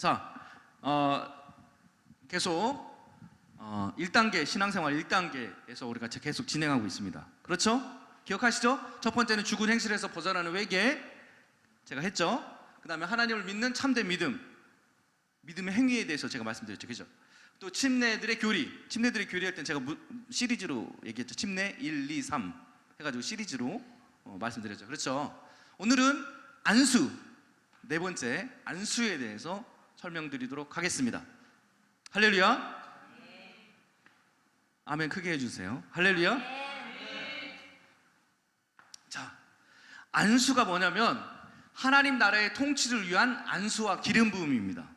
자, 계속 1단계 신앙생활 1단계에서 우리가 계속 진행하고 있습니다. 그렇죠? 기억하시죠? 첫 번째는 죽은 행실에서 벗어나는 회개 제가 했죠. 그 다음에 하나님을 믿는 참된 믿음, 믿음의 행위에 대해서 제가 말씀드렸죠. 그죠? 또 침례들의 교리, 침례들의 교리할 땐 제가 시리즈로 얘기했죠. 침례 1, 2, 3 해가지고 시리즈로 말씀드렸죠. 그렇죠? 오늘은 안수, 네 번째 안수에 대해서 설명드리도록 하겠습니다. 할렐루야. 아멘 크게 해주세요. 할렐루야. 자, 안수가 뭐냐면 하나님 나라의 통치를 위한 안수와 기름 부음입니다.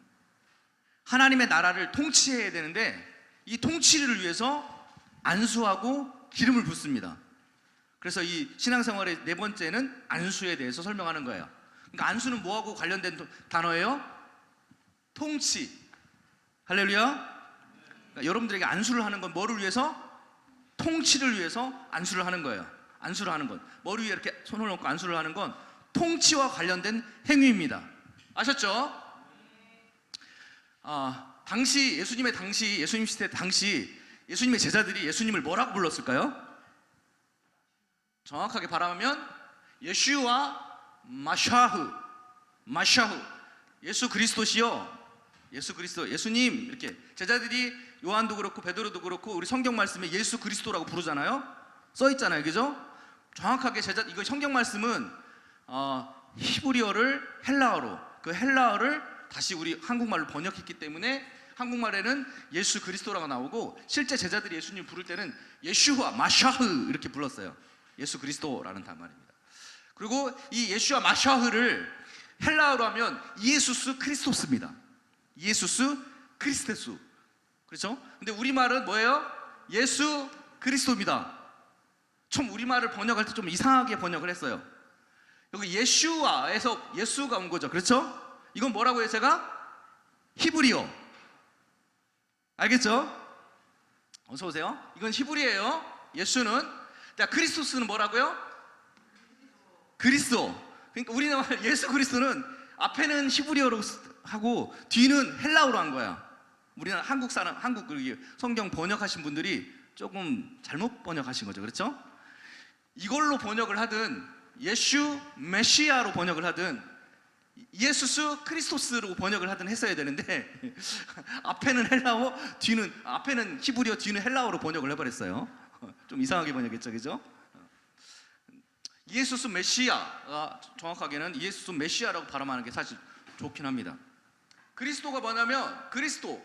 하나님의 나라를 통치해야 되는데 이 통치를 위해서 안수하고 기름을 붓습니다. 그래서 이 신앙생활의 네 번째는 안수에 대해서 설명하는 거예요. 그러니까 안수는 뭐하고 관련된 단어예요? 통치. 할렐루야. 그러니까 여러분들에게 안수를 하는 건 뭐를 위해서? 통치를 위해서 안수를 하는 거예요. 안수를 하는 건 머리 위에 이렇게 손을 놓고 안수를 하는 건 통치와 관련된 행위입니다. 아셨죠? 당시 예수님 시대 당시 예수님의 제자들이 예수님을 뭐라고 불렀을까요? 정확하게 발음하면 예슈와 마샤흐, 예수 그리스도시요, 예수 그리스도, 예수님. 이렇게 제자들이 요한도 그렇고 베드로도 그렇고 우리 성경 말씀에 예수 그리스도라고 부르잖아요. 써 있잖아요, 그죠? 정확하게 이거 성경 말씀은 히브리어를 헬라어로, 그 헬라어를 다시 우리 한국말로 번역했기 때문에 한국말에는 예수 그리스도라고 나오고 실제 제자들이 예수님 부를 때는 예슈와 마샤흐 이렇게 불렀어요. 예수 그리스도라는 단말입니다. 그리고 이 예슈와 마샤흐를 헬라어로 하면 이에수스 크리스토스입니다. 이에수스 크리스테스. 그렇죠? 근데 우리말은 뭐예요? 예수 그리스도입니다. 처음 우리말을 번역할 때 좀 이상하게 번역을 했어요. 여기 예슈와에서 예수가 온 거죠. 그렇죠? 이건 뭐라고 해요? 제가? 히브리어. 알겠죠? 어서 오세요. 이건 히브리예요. 예수는. 자, 크리스토스는 뭐라고요? 그리스도. 그러니까 우리는 예수 그리스도는 앞에는 히브리어로 하고 뒤는 헬라어로 한 거야. 우리는 한국 성경 번역하신 분들이 조금 잘못 번역하신 거죠. 그렇죠? 이걸로 번역을 하든 예슈 메시아로 번역을 하든 예수스 크리스토스로 번역을 하든 했어야 되는데 앞에는 헬라어, 앞에는 히브리어, 뒤는 헬라어로 번역을 해버렸어요. 좀 이상하게 번역했죠, 그죠? 예수스 메시아가 정확하게는 예수스 메시아라고 발음하는 게 사실 좋긴 합니다. 그리스도가 뭐냐면 그리스도.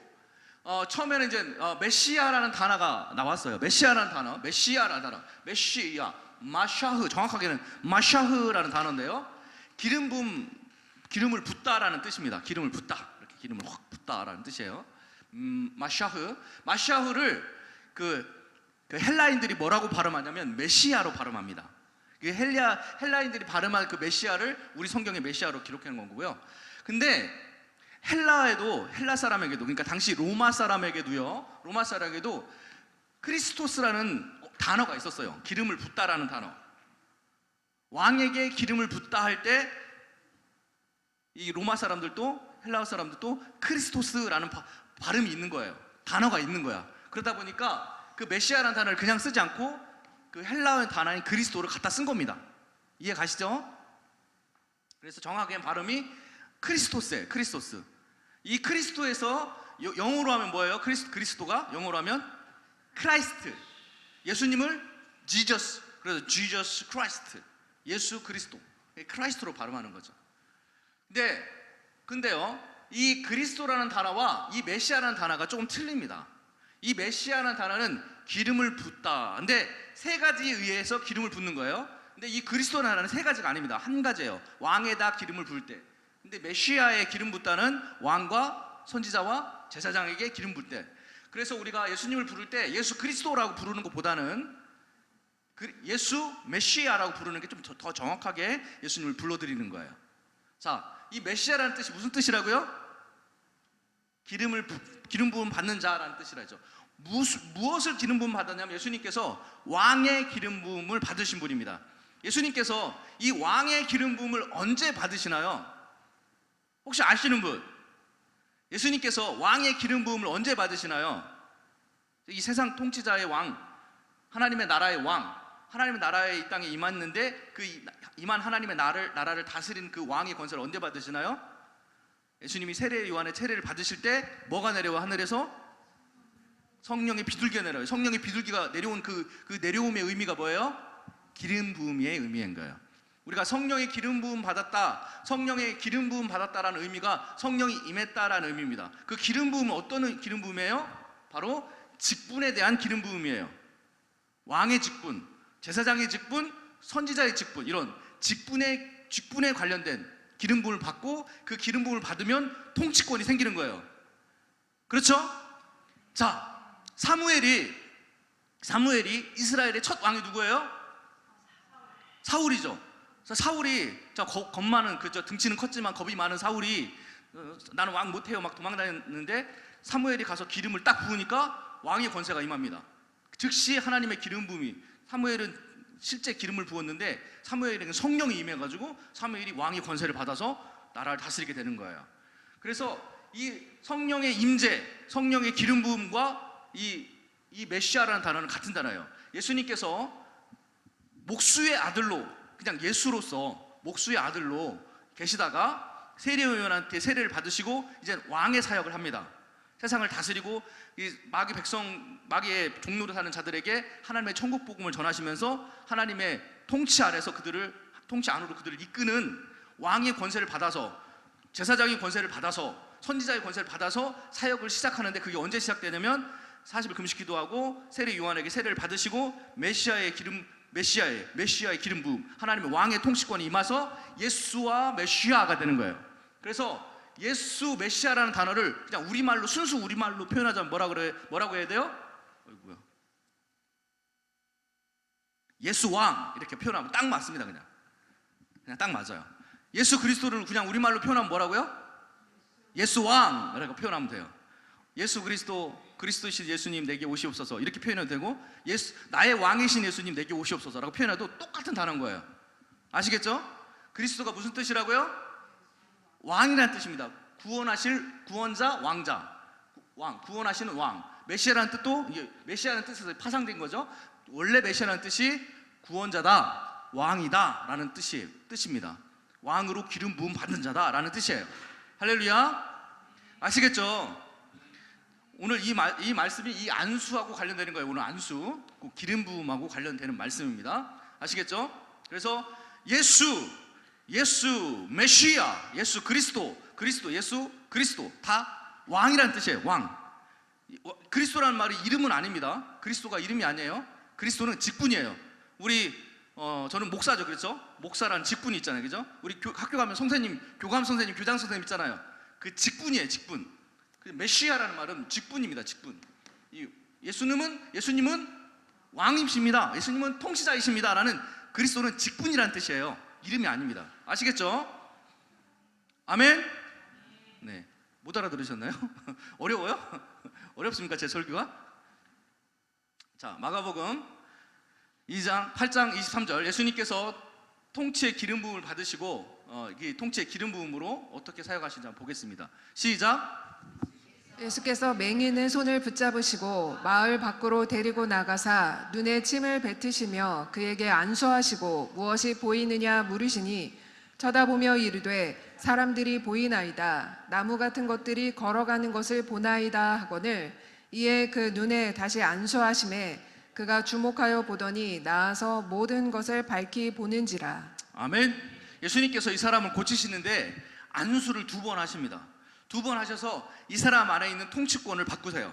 처음에는 이제 메시아라는 단어가 나왔어요. 메시아라는 단어, 메시아, 마샤흐, 정확하게는 마샤흐라는 단어인데요. 기름을 붓다라는 뜻입니다. 기름을 붓다, 이렇게 기름을 확 붓다라는 뜻이에요. 마샤흐를 그 헬라인들이 뭐라고 발음하냐면 메시아로 발음합니다. 그 헬라인들이 발음한 그 메시아를 우리 성경의 메시아로 기록해 놓은 거고요. 근데 헬라 사람에게도, 그러니까 당시 로마 사람에게도 크리스토스라는 단어가 있었어요. 기름을 붓다라는 단어. 왕에게 기름을 붓다 할 때 이 로마 사람들도 헬라 사람들도 크리스토스라는 발음이 있는 거예요. 단어가 있는 거야. 그러다 보니까 그 메시아라는 단어를 그냥 쓰지 않고 그 헬라어 단어인 그리스도를 갖다 쓴 겁니다. 이해 가시죠? 그래서 정확하게 발음이 크리스토스예요. 크리스토스. 이 크리스토에서 영어로 하면 뭐예요? 그리스도가 영어로 하면 크라이스트. 예수님을 지저스, 그래서 지저스 크라이스트, 예수 그리스도, 크라이스트로 발음하는 거죠. 근데요, 이 그리스도라는 단어와 이 메시아라는 단어가 조금 틀립니다. 이 메시아라는 단어는 기름을 붓다. 근데 세 가지에 의해서 기름을 붓는 거예요. 근데 이 그리스도라는 단어는 세 가지가 아닙니다. 한 가지예요. 왕에다 기름을 부을 때. 근데 메시아에 기름 붓다는 왕과 선지자와 제사장에게 기름 붓을 때. 그래서 우리가 예수님을 부를 때 예수 그리스도라고 부르는 것보다는 예수 메시아라고 부르는 게 좀 더 정확하게 예수님을 불러드리는 거예요. 자, 이 메시아라는 뜻이 무슨 뜻이라고요? 기름 부음 받는 자라는 뜻이라죠. 무엇을 기름 부음 받았냐면 예수님께서 왕의 기름 부음을 받으신 분입니다. 예수님께서 이 왕의 기름 부음을 언제 받으시나요? 혹시 아시는 분? 예수님께서 왕의 기름 부음을 언제 받으시나요? 이 세상 통치자의 왕, 하나님의 나라의 왕, 하나님의 나라에 이 땅에 임했는데 그 임한 하나님의 나라를 다스리는 그 왕의 권세를 언제 받으시나요? 예수님이 세례 요한의 세례를 받으실 때 뭐가 내려와? 하늘에서 성령의 비둘기가 내려요. 성령의 비둘기가 내려온 그 내려옴의 의미가 뭐예요? 기름 부음의 의미인 거예요. 우리가 성령의 기름 부음 받았다, 성령의 기름 부음 받았다라는 의미가 성령이 임했다라는 의미입니다. 그 기름 부음은 어떤 기름 부음이에요? 바로 직분에 대한 기름 부음이에요. 왕의 직분, 제사장의 직분, 선지자의 직분, 이런 직분에 관련된 기름 부음을 받고 그 기름 부음을 받으면 통치권이 생기는 거예요. 그렇죠? 자, 사무엘이 이스라엘의 첫 왕이 누구예요? 사울이죠. 사울이 겁 많은 등치는 컸지만 겁이 많은 사울이 나는 왕 못해요 막 도망다녔는데 사무엘이 가서 기름을 딱 부으니까 왕의 권세가 임합니다. 즉시 하나님의 기름 부음이, 사무엘은 실제 기름을 부었는데 사무엘에게 성령이 임해가지고 사무엘이 왕의 권세를 받아서 나라를 다스리게 되는 거예요. 그래서 이 성령의 임재, 성령의 기름 부음과 이 메시아라는 단어는 같은 단어예요. 예수님께서 목수의 아들로, 그냥 예수로서 목수의 아들로 계시다가 세례 요한한테 세례를 받으시고 이제 왕의 사역을 합니다. 세상을 다스리고 이 마귀의 종로로 사는 자들에게 하나님의 천국 복음을 전하시면서 하나님의 통치 안으로 그들을 이끄는 왕의 권세를 받아서, 제사장의 권세를 받아서, 선지자의 권세를 받아서 사역을 시작하는데, 그게 언제 시작되냐면 40일 금식 기도하고 세례 요한에게 세례를 받으시고 메시아의 기름 부음, 하나님의 왕의 통치권이 임해서 예수와 메시아가 되는 거예요. 그래서 예수 메시아라는 단어를 그냥 우리말로, 순수 우리말로 표현하자면 뭐라고 해야 돼요? 예수 왕, 이렇게 표현하면 딱 맞습니다. 그냥 딱 맞아요. 예수 그리스도를 그냥 우리말로 표현하면 뭐라고요? 예수 왕이라고 표현하면 돼요. 예수 그리스도이신 예수님 내게 오시옵소서, 이렇게 표현해도 되고, 나의 왕이신 예수님 내게 오시옵소서라고 표현해도 똑같은 단어인 거예요. 아시겠죠? 그리스도가 무슨 뜻이라고요? 왕이라는 뜻입니다. 구원하실 구원자, 왕자, 왕, 구원하시는 왕. 메시아라는 뜻도, 이게 메시아라는 뜻에서 파생된 거죠. 원래 메시아라는 뜻이 구원자다, 왕이다 라는 뜻입니다. 왕으로 기름 부음 받는 자다 라는 뜻이에요. 할렐루야. 아시겠죠? 오늘 이 말씀이 이 안수하고 관련되는 거예요. 오늘 안수, 기름 부음하고 관련되는 말씀입니다. 아시겠죠? 그래서 예수, 메시아, 예수 그리스도, 예수 그리스도 다 왕이라는 뜻이에요. 왕. 그리스도라는 말이 이름은 아닙니다. 그리스도가 이름이 아니에요. 그리스도는 직분이에요. 저는 목사죠, 그렇죠? 목사라는 직분이 있잖아요, 그죠? 우리 학교 가면 선생님, 교감 선생님, 교장 선생님 있잖아요. 그 직분이에요, 직분. 메시아라는 말은 직분입니다, 직분. 예수님은 왕이십니다. 예수님은 통치자이십니다. 라는, 그리스도는 직분이라는 뜻이에요. 이름이 아닙니다. 아시겠죠? 아멘? 네. 못 알아들으셨나요? 어려워요? 어렵습니까, 제 설교가? 자, 마가복음 2장 8장 23절, 예수님께서 통치의 기름 부음을 받으시고 이 통치의 기름 부음으로 어떻게 사역하시는지 한번 보겠습니다. 시작. 예수께서 맹인의 손을 붙잡으시고 마을 밖으로 데리고 나가사 눈에 침을 뱉으시며 그에게 안수하시고 무엇이 보이느냐 물으시니 쳐다보며 이르되 사람들이 보이나이다. 나무 같은 것들이 걸어가는 것을 보나이다 하거늘 이에 그 눈에 다시 안수하심에 그가 주목하여 보더니 나아서 모든 것을 밝히 보는지라. 아멘. 예수님께서 이 사람을 고치시는데 안수를 2번 하십니다. 2번 하셔서 이 사람 안에 있는 통치권을 바꾸세요.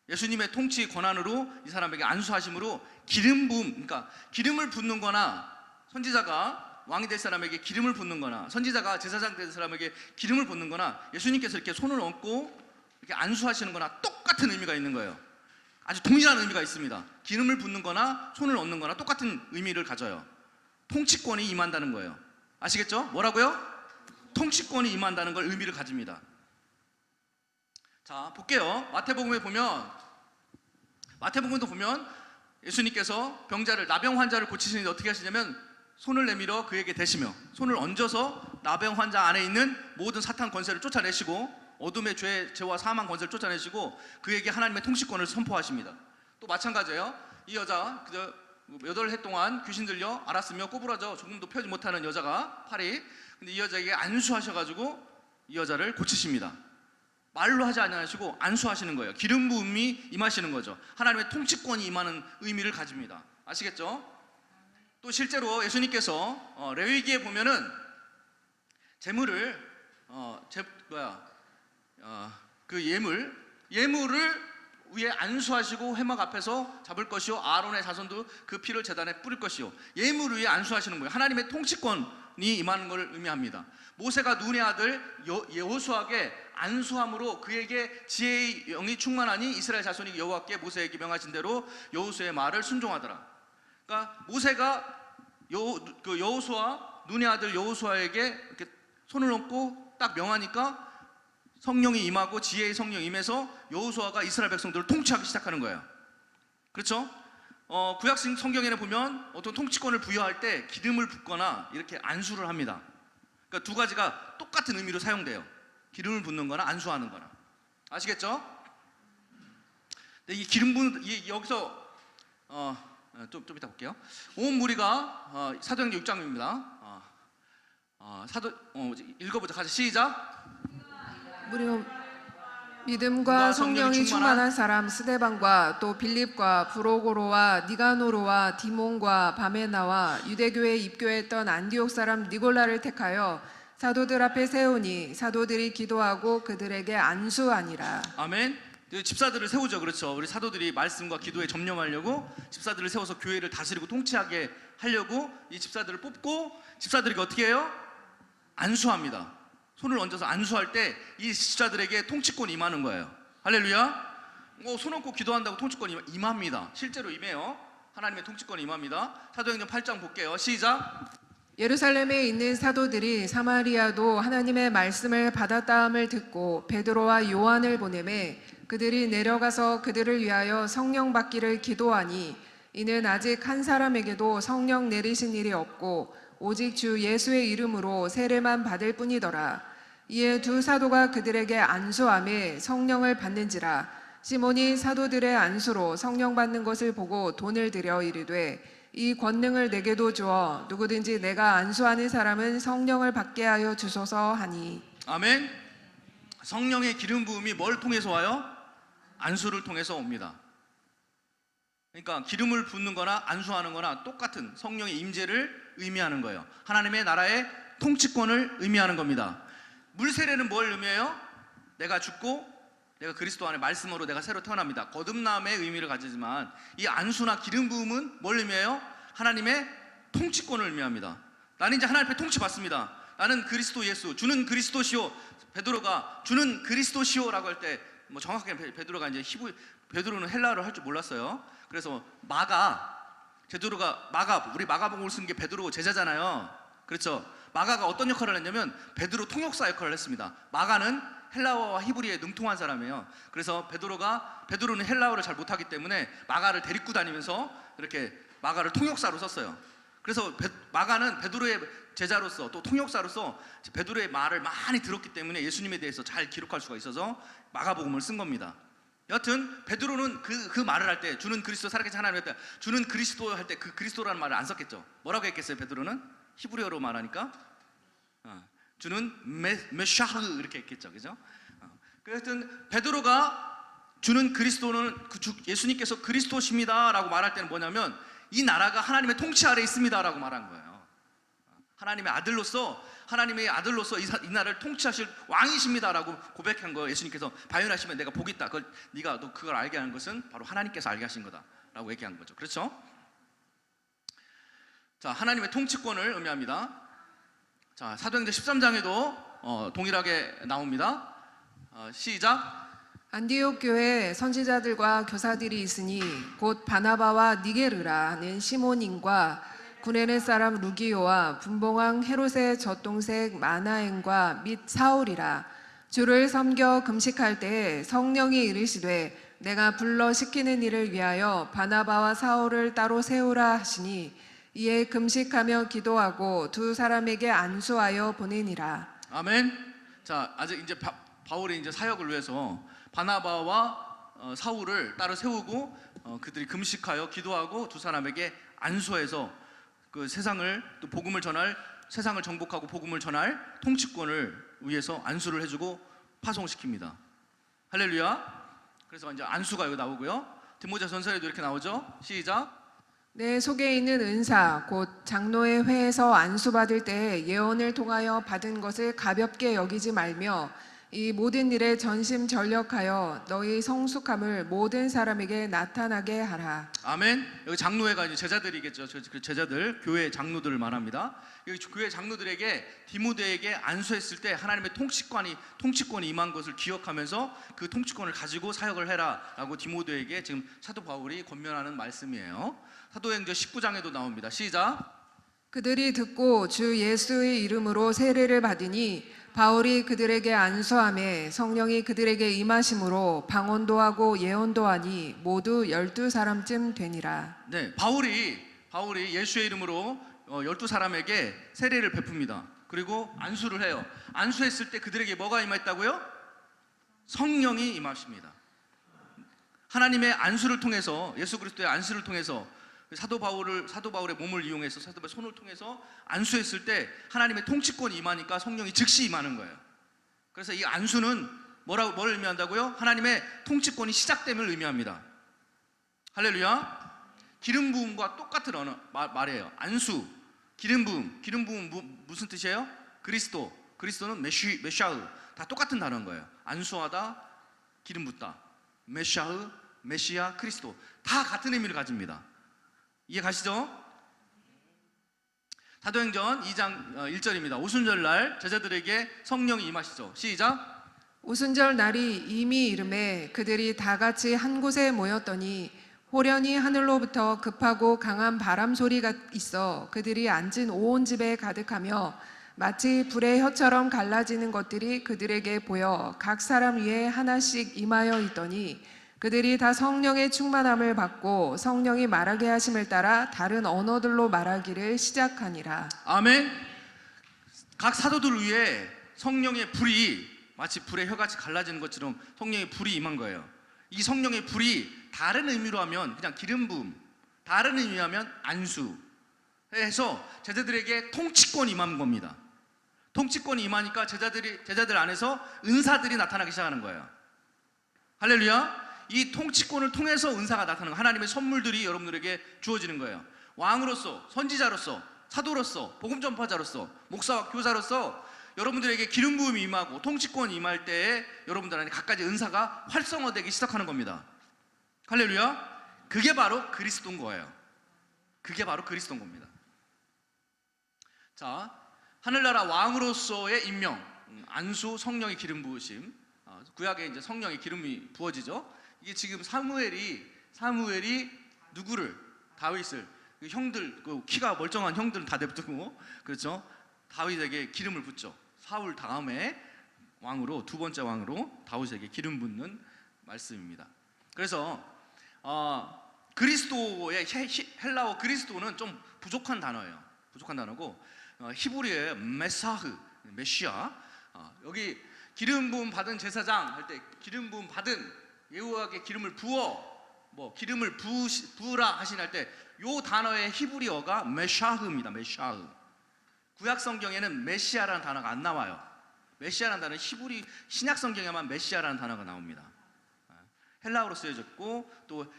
예수님의 통치 권한으로 이 사람에게 안수하심으로 기름 부음, 그러니까 기름을 붓는 거나, 선지자가 왕이 될 사람에게 기름을 붓는 거나, 선지자가 제사장 될 사람에게 기름을 붓는 거나, 예수님께서 이렇게 손을 얹고 이렇게 안수하시는 거나 똑같은 의미가 있는 거예요. 아주 동일한 의미가 있습니다. 기름을 붓는 거나 손을 얹는 거나 똑같은 의미를 가져요. 통치권이 임한다는 거예요. 아시겠죠? 뭐라고요? 통치권이 임한다는 걸 의미를 가집니다. 자, 볼게요. 마태복음도 보면 예수님께서 나병 환자를 고치시는데 어떻게 하시냐면 손을 내밀어 그에게 대시며 손을 얹어서 나병 환자 안에 있는 모든 사탄 권세를 쫓아내시고 어둠의 죄와 사망 권세를 쫓아내시고 그에게 하나님의 통치권을 선포하십니다. 또 마찬가지예요. 이 여자 그저 8해 동안 귀신 들려 앓았으며 꼬부라져 조금도 펴지 못하는 여자가 팔이. 근데 이 여자에게 안수하셔가지고 이 여자를 고치십니다. 말로 하지 않으시고 안수하시는 거예요. 기름 부음이 임하시는 거죠. 하나님의 통치권이 임하는 의미를 가집니다. 아시겠죠? 또 실제로 예수님께서 레위기에 보면은 제물을 그 예물을 위에 안수하시고 회막 앞에서 잡을 것이요 아론의 자손도 그 피를 제단에 뿌릴 것이요 예물 위에 안수하시는 거예요. 하나님의 통치권이 임하는 것을 의미합니다. 모세가 눈의 아들 여호수아에게 안수함으로 그에게 지혜의 영이 충만하니 이스라엘 자손이 여호와께 모세에게 명하신 대로 여호수아의 말을 순종하더라. 그러니까 모세가 여호수아 눈의 아들 여호수아에게 이렇게 손을 얹고 딱 명하니까 성령이 임하고 지혜의 성령이 임해서 여호수아가 이스라엘 백성들을 통치하기 시작하는 거예요. 그렇죠? 구약 성경에는 보면 어떤 통치권을 부여할 때 기름을 붓거나 이렇게 안수를 합니다. 그러니까 두 가지가 똑같은 의미로 사용돼요. 기름을 붓는 거나 안수하는 거나. 아시겠죠? 근데 이 기름 붓는 여기서 좀 이따 볼게요. 온 무리가 사도행전 6장입니다. 읽어보자. 같이 시작. 무려 믿음과 성령이 충만한 사람 스데반과 또 빌립과 브로고로와 니가노로와 디몬과 바메나와 유대교에 입교했던 안디옥 사람 니골라를 택하여 사도들 앞에 세우니 사도들이 기도하고 그들에게 안수하니라. 아멘. 집사들을 세우죠. 그렇죠. 우리 사도들이 말씀과 기도에 점령하려고 집사들을 세워서 교회를 다스리고 통치하게 하려고 이 집사들을 뽑고 집사들이 어떻게 해요? 안수합니다. 손을 얹어서 안수할 때 이 집사들에게 통치권이 임하는 거예요. 할렐루야. 손 얹고 기도한다고 통치권이 임합니다. 실제로 임해요. 하나님의 통치권이 임합니다. 사도행전 8장 볼게요. 시작. 예루살렘에 있는 사도들이 사마리아도 하나님의 말씀을 받았다함을 듣고 베드로와 요한을 보내매 그들이 내려가서 그들을 위하여 성령 받기를 기도하니 이는 아직 한 사람에게도 성령 내리신 일이 없고 오직 주 예수의 이름으로 세례만 받을 뿐이더라. 이에 두 사도가 그들에게 안수하며 성령을 받는지라. 시몬이 사도들의 안수로 성령 받는 것을 보고 돈을 들여 이르되 이 권능을 내게도 주어 누구든지 내가 안수하는 사람은 성령을 받게 하여 주소서 하니. 아멘. 성령의 기름 부음이 뭘 통해서 와요? 안수를 통해서 옵니다. 그러니까 기름을 붓는 거나 안수하는 거나 똑같은 성령의 임재를 의미하는 거예요. 하나님의 나라의 통치권을 의미하는 겁니다. 물세례는 뭘 의미해요? 내가 죽고 내가 그리스도 안에 말씀으로 내가 새로 태어납니다. 거듭남의 의미를 가지지만 이 안수나 기름 부음은 뭘 의미해요? 하나님의 통치권을 의미합니다. 나는 이제 하나님 앞에 통치 받습니다. 나는 그리스도 예수, 주는 그리스도시오. 베드로가 주는 그리스도시오라고 할 때 정확하게 베드로가 이제 베드로는 헬라어를 할 줄 몰랐어요. 그래서 우리 마가복음을 쓴 게 베드로 제자잖아요. 그렇죠? 마가가 어떤 역할을 했냐면 베드로 통역사 역할을 했습니다. 마가는 헬라어와 히브리어에 능통한 사람이에요. 그래서 베드로는 헬라어를 잘 못하기 때문에 마가를 데리고 다니면서 이렇게 마가를 통역사로 썼어요. 그래서 마가는 베드로의 제자로서 또 통역사로서 베드로의 말을 많이 들었기 때문에 예수님에 대해서 잘 기록할 수가 있어서 마가복음을 쓴 겁니다. 여하튼 베드로는 그 말을 할 때 주는 그리스도 살아계신 하나님 할 때 주는 그리스도 할 때 그 그리스도라는 말을 안 썼겠죠. 뭐라고 했겠어요? 베드로는 히브리어로 말하니까 주는 메샤흐 이렇게 했겠죠. 그죠? 그래서 베드로가 주는 그리스도는 예수님께서 그리스도십니다 라고 말할 때는 뭐냐면 이 나라가 하나님의 통치 아래 있습니다 라고 말한 거예요. 하나님의 아들로서 이 나라를 통치하실 왕이십니다 라고 고백한 거예요. 예수님께서 바요나시면 내가 복이 있다. 너 그걸 알게 하는 것은 바로 하나님께서 알게 하신 거다 라고 얘기한 거죠. 그렇죠? 자, 하나님의 통치권을 의미합니다. 자, 사도행전 13장에도 동일하게 나옵니다. 시작. 안디옥 교회에 선지자들과 교사들이 있으니 곧 바나바와 니게르라 하는 시몬인과 구레네 사람 루기오와 분봉왕 헤롯의 젖동생 마나엔과 및 사울이라. 주를 섬겨 금식할 때에 성령이 이르시되 내가 불러 시키는 일을 위하여 바나바와 사울을 따로 세우라 하시니 이에 금식하며 기도하고 두 사람에게 안수하여 보내니라. 아멘. 자, 아직 이제 바울이 이제 사역을 위해서 바나바와 사울을 따로 세우고 그들이 금식하여 기도하고 두 사람에게 안수해서 그 세상을 또 복음을 전할, 세상을 정복하고 복음을 전할 통치권을 위해서 안수를 해주고 파송시킵니다. 할렐루야. 그래서 이제 안수가 여기 나오고요. 디모데전서에도 이렇게 나오죠. 시작. 내 속에 있는 은사 곧 장로의 회에서 안수받을 때 예언을 통하여 받은 것을 가볍게 여기지 말며 이 모든 일에 전심전력하여 너희 성숙함을 모든 사람에게 나타나게 하라. 아멘. 여기 장로회가 이제 제자들이겠죠. 그 제자들, 교회 장로들을 말합니다. 여기 교회 장로들에게 디모데에게 안수했을 때 하나님의 통치권이 임한 것을 기억하면서 그 통치권을 가지고 사역을 해라라고 디모데에게 지금 사도 바울이 권면하는 말씀이에요. 사도행전 19장에도 나옵니다. 시작. 그들이 듣고 주 예수의 이름으로 세례를 받으니 바울이 그들에게 안수하며 성령이 그들에게 임하심으로 방언도 하고 예언도 하니 모두 12사람쯤 되니라. 네, 바울이 예수의 이름으로 12사람에게 세례를 베풉니다. 그리고 안수를 해요. 안수했을 때 그들에게 뭐가 임했다고요? 성령이 임하십니다. 하나님의 안수를 통해서, 예수 그리스도의 안수를 통해서 사도 바울의 몸을 이용해서, 사도 바울의 손을 통해서 안수했을 때 하나님의 통치권이 임하니까 성령이 즉시 임하는 거예요. 그래서 이 안수는 뭘 의미한다고요? 하나님의 통치권이 시작됨을 의미합니다. 할렐루야. 기름 부음과 똑같은 말이에요. 안수, 기름 부음 무슨 뜻이에요? 그리스도는 메시아흐, 다 똑같은 단어인 거예요. 안수하다, 기름 붓다, 메시아흐, 메시아, 그리스도, 다 같은 의미를 가집니다. 이해 가시죠? 사도행전 2장 1절입니다. 오순절날 제자들에게 성령이 임하시죠. 시작. 오순절 날이 이미 이름에 그들이 다 같이 한 곳에 모였더니 호련히 하늘로부터 급하고 강한 바람 소리가 있어 그들이 앉은 온 집에 가득하며 마치 불의 혀처럼 갈라지는 것들이 그들에게 보여 각 사람 위에 하나씩 임하여 있더니 그들이 다 성령의 충만함을 받고 성령이 말하게 하심을 따라 다른 언어들로 말하기를 시작하니라. 아멘. 각 사도들 위에 성령의 불이 마치 불의 혀같이 갈라지는 것처럼 성령의 불이 임한 거예요. 이 성령의 불이 다른 의미로 하면 그냥 기름 부음, 다른 의미로 하면 안수 해서 제자들에게 통치권이 임한 겁니다. 통치권이 임하니까 제자들 안에서 은사들이 나타나기 시작하는 거예요. 할렐루야. 이 통치권을 통해서 은사가 나타나는, 하나님의 선물들이 여러분들에게 주어지는 거예요. 왕으로서, 선지자로서, 사도로서, 복음 전파자로서, 목사와 교사로서 여러분들에게 기름 부음이 임하고 통치권이 임할 때에 여러분들 안에 각가지 은사가 활성화되기 시작하는 겁니다. 할렐루야. 그게 바로 그리스도인 거예요. 그게 바로 그리스도인 겁니다. 자, 하늘나라 왕으로서의 임명, 안수, 성령의 기름 부으심, 구약에 이제 성령의 기름이 부어지죠. 이게 지금 사무엘이 누구를, 다윗을, 형들, 키가 멀쩡한 형들은 다 냅두고, 그렇죠? 다윗에게 기름을 붓죠. 사울 다음에 왕으로, 두 번째 왕으로 다윗에게 기름 붓는 말씀입니다. 그래서 그리스도의 헬라어 그리스도는 좀 부족한 단어예요. 부족한 단어고, 히브리어의 메사흐, 메시아. 여기 기름 부음 받은 제사장 할 때 기름 부음 받은, 예후에게 기름을 기름을 부으라 하시는 때 요 단어의 히브리어가 메샤흐입니다. 메샤흐. 구약 성경에는 메시아라는 단어가 안 나와요. 메시아라는 단어는 히브리 신약 성경에만 메시아라는 단어가 나옵니다. 헬라어로 쓰여졌고 또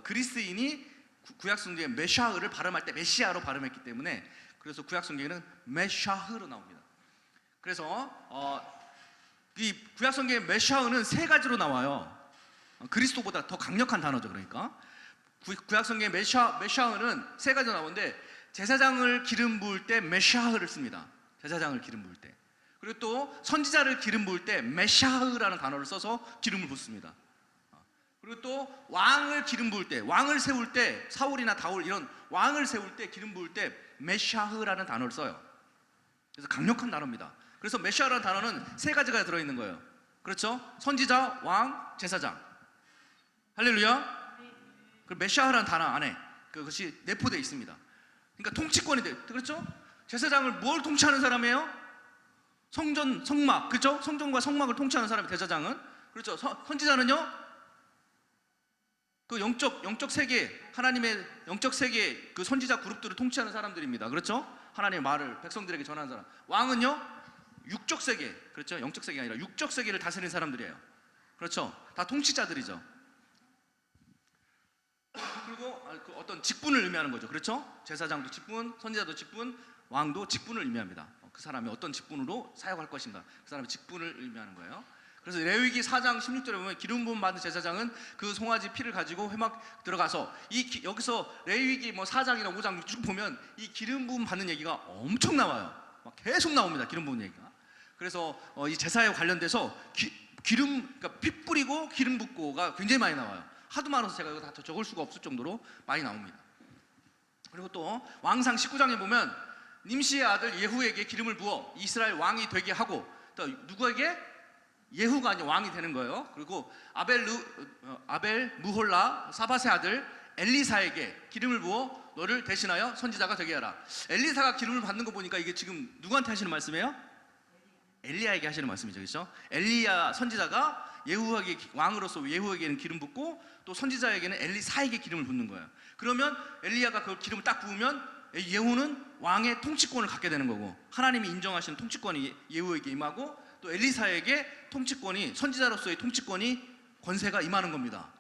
그리스인이 구약 성경에 메샤흐를 발음할 때 메시아로 발음했기 때문에 그래서 구약 성경에는 메샤흐로 나옵니다. 그래서 이 구약 성경의 메샤흐는 세 가지로 나와요. 그리스도보다 더 강력한 단어죠. 그러니까 구약 성경의 메샤흐는 세 가지로 나오는데 제사장을 기름 부을 때 메샤흐를 씁니다. 제사장을 기름 부을 때. 그리고 또 선지자를 기름 부을 때 메샤흐라는 단어를 써서 기름을 붓습니다. 그리고 또 왕을 기름 부을 때, 왕을 세울 때, 사울이나 다울 이런 왕을 세울 때 기름 부을 때 메샤흐라는 단어를 써요. 그래서 강력한 단어입니다. 그래서 메시아라는 단어는 세 가지가 들어있는 거예요. 그렇죠? 선지자, 왕, 제사장. 할렐루야. 그 메시아라는 단어 안에 그것이 내포되어 있습니다. 그러니까 통치권이 돼. 그렇죠? 제사장을 뭘 통치하는 사람이에요? 성전, 성막, 그렇죠? 성전과 성막을 통치하는 사람이 대제사장은, 그렇죠? 선지자는요, 그 영적 세계, 하나님의 영적 세계 그 선지자 그룹들을 통치하는 사람들입니다. 그렇죠? 하나님의 말을 백성들에게 전하는 사람. 왕은요, 육적 세계, 그렇죠? 영적 세계가 아니라 육적 세계를 다스리는 사람들이에요. 그렇죠? 다 통치자들이죠. 그리고 그 어떤 직분을 의미하는 거죠. 그렇죠? 제사장도 직분, 선지자도 직분, 왕도 직분을 의미합니다. 그 사람이 어떤 직분으로 사역할 것인가, 그 사람의 직분을 의미하는 거예요. 그래서 레위기 4장 16절에 보면 기름 부음 받은 제사장은 그 송아지 피를 가지고 회막 들어가서 여기서 레위기 4장이나 5장 쭉 보면 이 기름 부음 받는 얘기가 엄청 나와요. 막 계속 나옵니다. 기름 부음 얘기가. 그래서 이 제사에 관련돼서 그러니까 피 뿌리고 기름 붓고가 굉장히 많이 나와요. 하도 많아서 제가 이거 다 적을 수가 없을 정도로 많이 나옵니다. 그리고 또 왕상 19장에 보면 님시의 아들 예후에게 기름을 부어 이스라엘 왕이 되게 하고, 또 누구에게? 예후가 아니라 왕이 되는 거예요. 그리고 아벨 무홀라 사밧의 아들 엘리사에게 기름을 부어 너를 대신하여 선지자가 되게 하라. 엘리사가 기름을 받는 거 보니까 이게 지금 누구한테 하시는 말씀이에요? 엘리야에게 하시는 말씀이죠. 그렇죠? 엘리야 선지자가 예후에게, 왕으로서 예후에게는 기름 붓고 또 선지자에게는 엘리사에게 기름을 붓는 거예요. 그러면 엘리야가 그 기름을 딱 부으면 예후는 왕의 통치권을 갖게 되는 거고, 하나님이 인정하시는 통치권이 예후에게 임하고, 또 엘리사에게 통치권이, 선지자로서의 통치권이, 권세가 임하는 겁니다.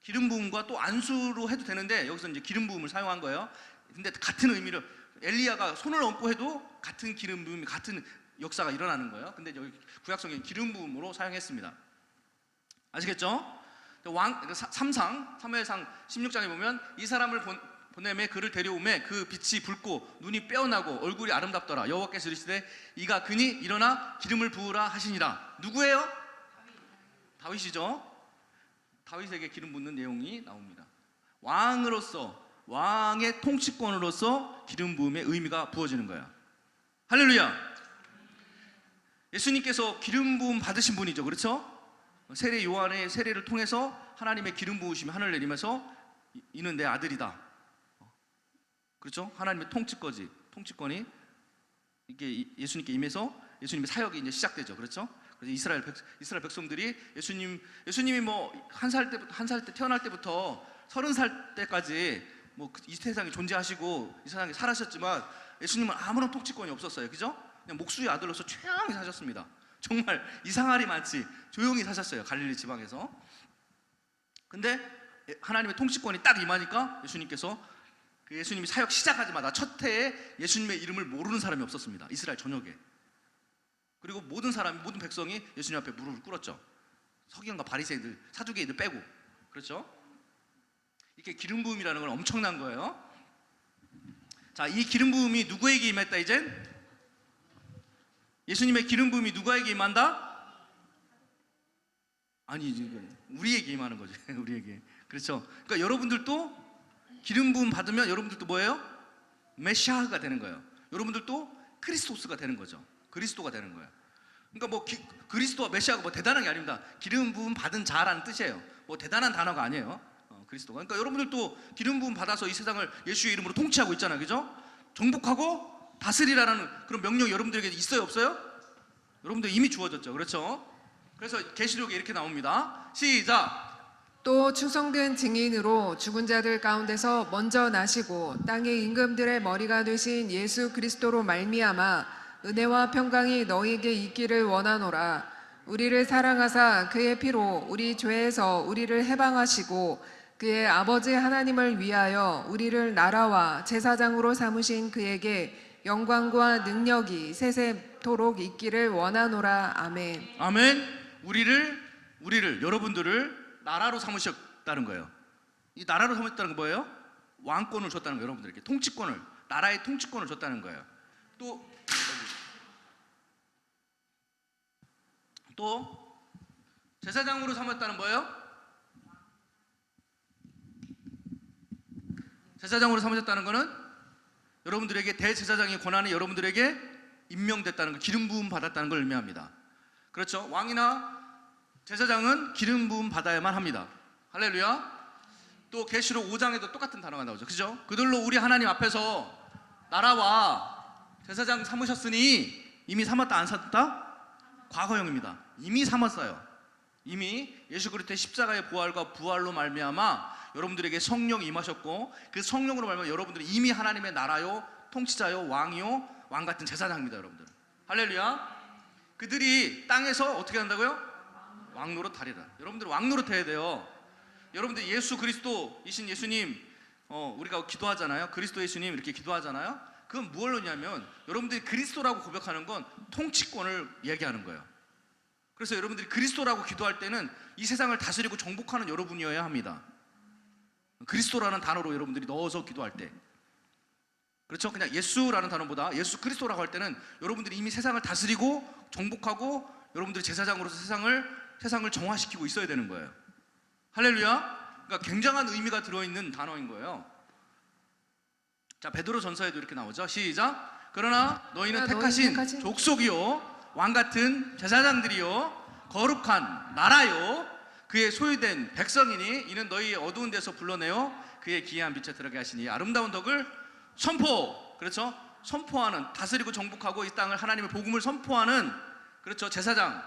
기름 부음과 또 안수로 해도 되는데 여기서 이제 기름 부음을 사용한 거예요. 근데 같은 의미로 엘리야가 손을 얹고 해도 같은 기름 부음이, 같은 역사가 일어나는 거예요. 근데 여기 구약성경 기름 부음으로 사용했습니다. 아시겠죠? 3상 사무엘상 16장에 보면 이 사람을 보내매 그를 데려오매 그 빛이 붉고 눈이 빼어나고 얼굴이 아름답더라. 여호와께서 이르시되 이가 그니 일어나 기름을 부으라 하시니라. 누구예요? 다윗이죠. 다윗에게 기름 붓는 내용이 나옵니다. 왕으로서, 왕의 통치권으로서 기름 부음의 의미가 부어지는 거예요. 할렐루야. 예수님께서 기름 부음 받으신 분이죠. 그렇죠? 세례 요한의 세례를 통해서 하나님의 기름 부으심이 하늘 내리면서 이는 내 아들이다. 그렇죠? 하나님의 통치권이 이게 예수님께 임해서 예수님의 사역이 이제 시작되죠. 그렇죠? 그래서 이스라엘 백성들이 예수님이 한 살 때 태어날 때부터 30살 때까지 이 세상에 존재하시고 이 세상에 살아셨지만 예수님은 아무런 통치권이 없었어요. 그죠? 그냥 목수의 아들로서 조용히 사셨습니다. 정말 이상할이 많지 조용히 사셨어요. 갈릴리 지방에서. 근데 하나님의 통치권이 딱 임하니까 예수님이 사역 시작하자마자 첫 해에 예수님의 이름을 모르는 사람이 없었습니다. 이스라엘 전역에. 그리고 모든 백성이 예수님 앞에 무릎을 꿇었죠. 서기관과 바리새인들, 사두개인들 빼고. 그렇죠? 이게 기름 부음이라는 건 엄청난 거예요. 자, 이 기름 부음이 누구에게 임했다 이젠? 예수님의 기름 부음이 누구에게 임한다? 아니, 우리에게 임하는 거죠. 우리에게. 그렇죠? 그러니까 여러분들도 기름 부음 받으면 여러분들도 뭐예요? 메시아가 되는 거예요. 여러분들도 크리스토스가 되는 거죠. 그리스도가 되는 거예요. 그러니까 그리스도와 메시아가 대단한 게 아닙니다. 기름 부음 받은 자라는 뜻이에요. 대단한 단어가 아니에요. 그리스도가. 그러니까 여러분들도 기름 부음 받아서 이 세상을 예수의 이름으로 통치하고 있잖아요. 그죠? 정복하고 다스리라는 그런 명령이 여러분들에게 있어요, 없어요? 여러분들 이미 주어졌죠. 그렇죠? 그래서 계시록에 이렇게 나옵니다. 시작. 또 충성된 증인으로 죽은 자들 가운데서 먼저 나시고 땅의 임금들의 머리가 되신 예수 그리스도로 말미암아 은혜와 평강이 너희에게 있기를 원하노라. 우리를 사랑하사 그의 피로 우리 죄에서 우리를 해방하시고 그의 아버지 하나님을 위하여 우리를 나라와 제사장으로 삼으신 그에게 영광과 능력이 세세토록 있기를 원하노라. 아멘. 아멘. 우리를 여러분들을 나라로 삼으셨다는 거예요. 이 나라로 삼으셨다는 건 뭐예요? 왕권을 줬다는 거예요. 여러분들에게 통치권을, 나라의 통치권을 줬다는 거예요. 또 제사장으로 삼았다는 뭐예요? 제사장으로 삼으셨다는 거는 여러분들에게 대제사장의 권한이 여러분들에게 임명됐다는 거, 기름 부음 받았다는 걸 의미합니다. 그렇죠? 왕이나 제사장은 기름 부음 받아야만 합니다. 할렐루야. 또 계시록 5장에도 똑같은 단어가 나오죠. 그죠? 그들로 우리 하나님 앞에서 나라와 제사장 삼으셨으니 이미 삼았다 안 삼았다? 과거형입니다. 이미 삼았어요. 이미 예수 그리스도의 십자가의 부활과 부활로 말미암아 여러분들에게 성령이 임하셨고, 그 성령으로 말미암아 여러분들이 이미 하나님의 나라요, 통치자요, 왕이요, 왕 같은 제사장입니다. 여러분들 할렐루야. 그들이 땅에서 어떻게 한다고요? 왕노릇 하리라. 여러분들 왕노릇 해야 돼요. 여러분들 예수 그리스도이신 예수님, 우리가 기도하잖아요. 그리스도 예수님 이렇게 기도하잖아요. 그건 무엇이냐면 여러분들이 그리스도라고 고백하는 건 통치권을 얘기하는 거예요. 그래서 여러분들이 그리스도라고 기도할 때는 이 세상을 다스리고 정복하는 여러분이어야 합니다. 그리스도라는 단어로 여러분들이 넣어서 기도할 때, 그렇죠? 그냥 예수라는 단어보다 예수 그리스도라고 할 때는 여러분들이 이미 세상을 다스리고 정복하고 여러분들이 제사장으로서 세상을 정화시키고 있어야 되는 거예요. 할렐루야. 그러니까 굉장한 의미가 들어있는 단어인 거예요. 자, 베드로전서에도 이렇게 나오죠. 시작. 그러나 너희는 택하신 족속이요, 왕 같은 제사장들이요, 거룩한 나라요, 그의 소유된 백성이니 이는 너희 어두운 데서 불러내어 그의 기이한 빛에 들어가게 하시니 아름다운 덕을 선포. 그렇죠? 선포하는, 다스리고 정복하고 이 땅을 하나님의 복음을 선포하는, 그렇죠, 제사장,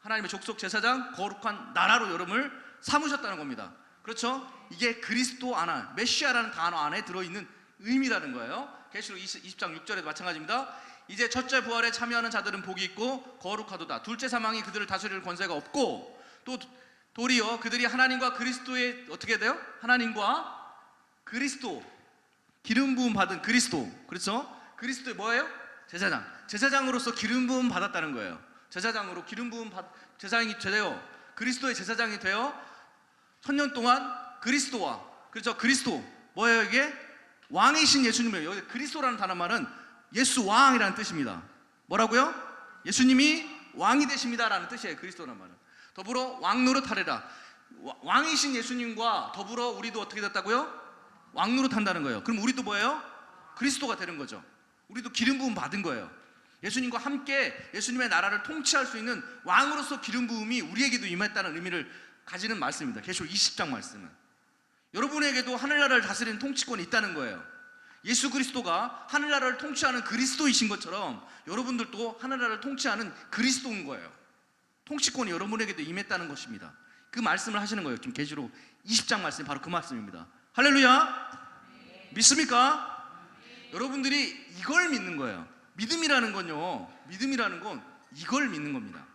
하나님의 족속 제사장, 거룩한 나라로 여러분을 삼으셨다는 겁니다. 그렇죠? 이게 그리스도 안에, 메시아라는 단어 안에 들어있는 의미라는 거예요. 계시록 20장 6절에도 마찬가지입니다. 이제 첫째 부활에 참여하는 자들은 복이 있고 거룩하도다. 둘째 사망이 그들을 다스릴 권세가 없고, 또 도리어 그들이 하나님과 그리스도의 어떻게 돼요? 하나님과 그리스도, 기름 부음 받은 그리스도, 그렇죠? 그리스도의 뭐예요? 제사장. 제사장으로서 기름 부음 받았다는 거예요. 제사장으로 기름 부음 제사장이 되어 그리스도의 제사장이 되어 천년 동안 그리스도와, 그렇죠? 그리스도 뭐예요? 이게 왕이신 예수님이에요. 여기 그리스도라는 단어 말은 예수 왕이라는 뜻입니다. 뭐라고요? 예수님이 왕이 되십니다라는 뜻이에요. 그리스도라는 말은. 더불어 왕노릇하리라. 왕이신 예수님과 더불어 우리도 어떻게 됐다고요? 왕노릇한다는 거예요. 그럼 우리도 뭐예요? 그리스도가 되는 거죠. 우리도 기름 부음 받은 거예요. 예수님과 함께 예수님의 나라를 통치할 수 있는 왕으로서 기름 부음이 우리에게도 임했다는 의미를 가지는 말씀입니다. 계시록 20장 말씀은 여러분에게도 하늘나라를 다스리는 통치권이 있다는 거예요. 예수 그리스도가 하늘나라를 통치하는 그리스도이신 것처럼 여러분들도 하늘나라를 통치하는 그리스도인 거예요. 통치권이 여러분에게도 임했다는 것입니다. 그 말씀을 하시는 거예요. 지금 계시록 20장 말씀이 바로 그 말씀입니다. 할렐루야. 믿습니까? 여러분들이 이걸 믿는 거예요. 믿음이라는 건요, 믿음이라는 건 이걸 믿는 겁니다.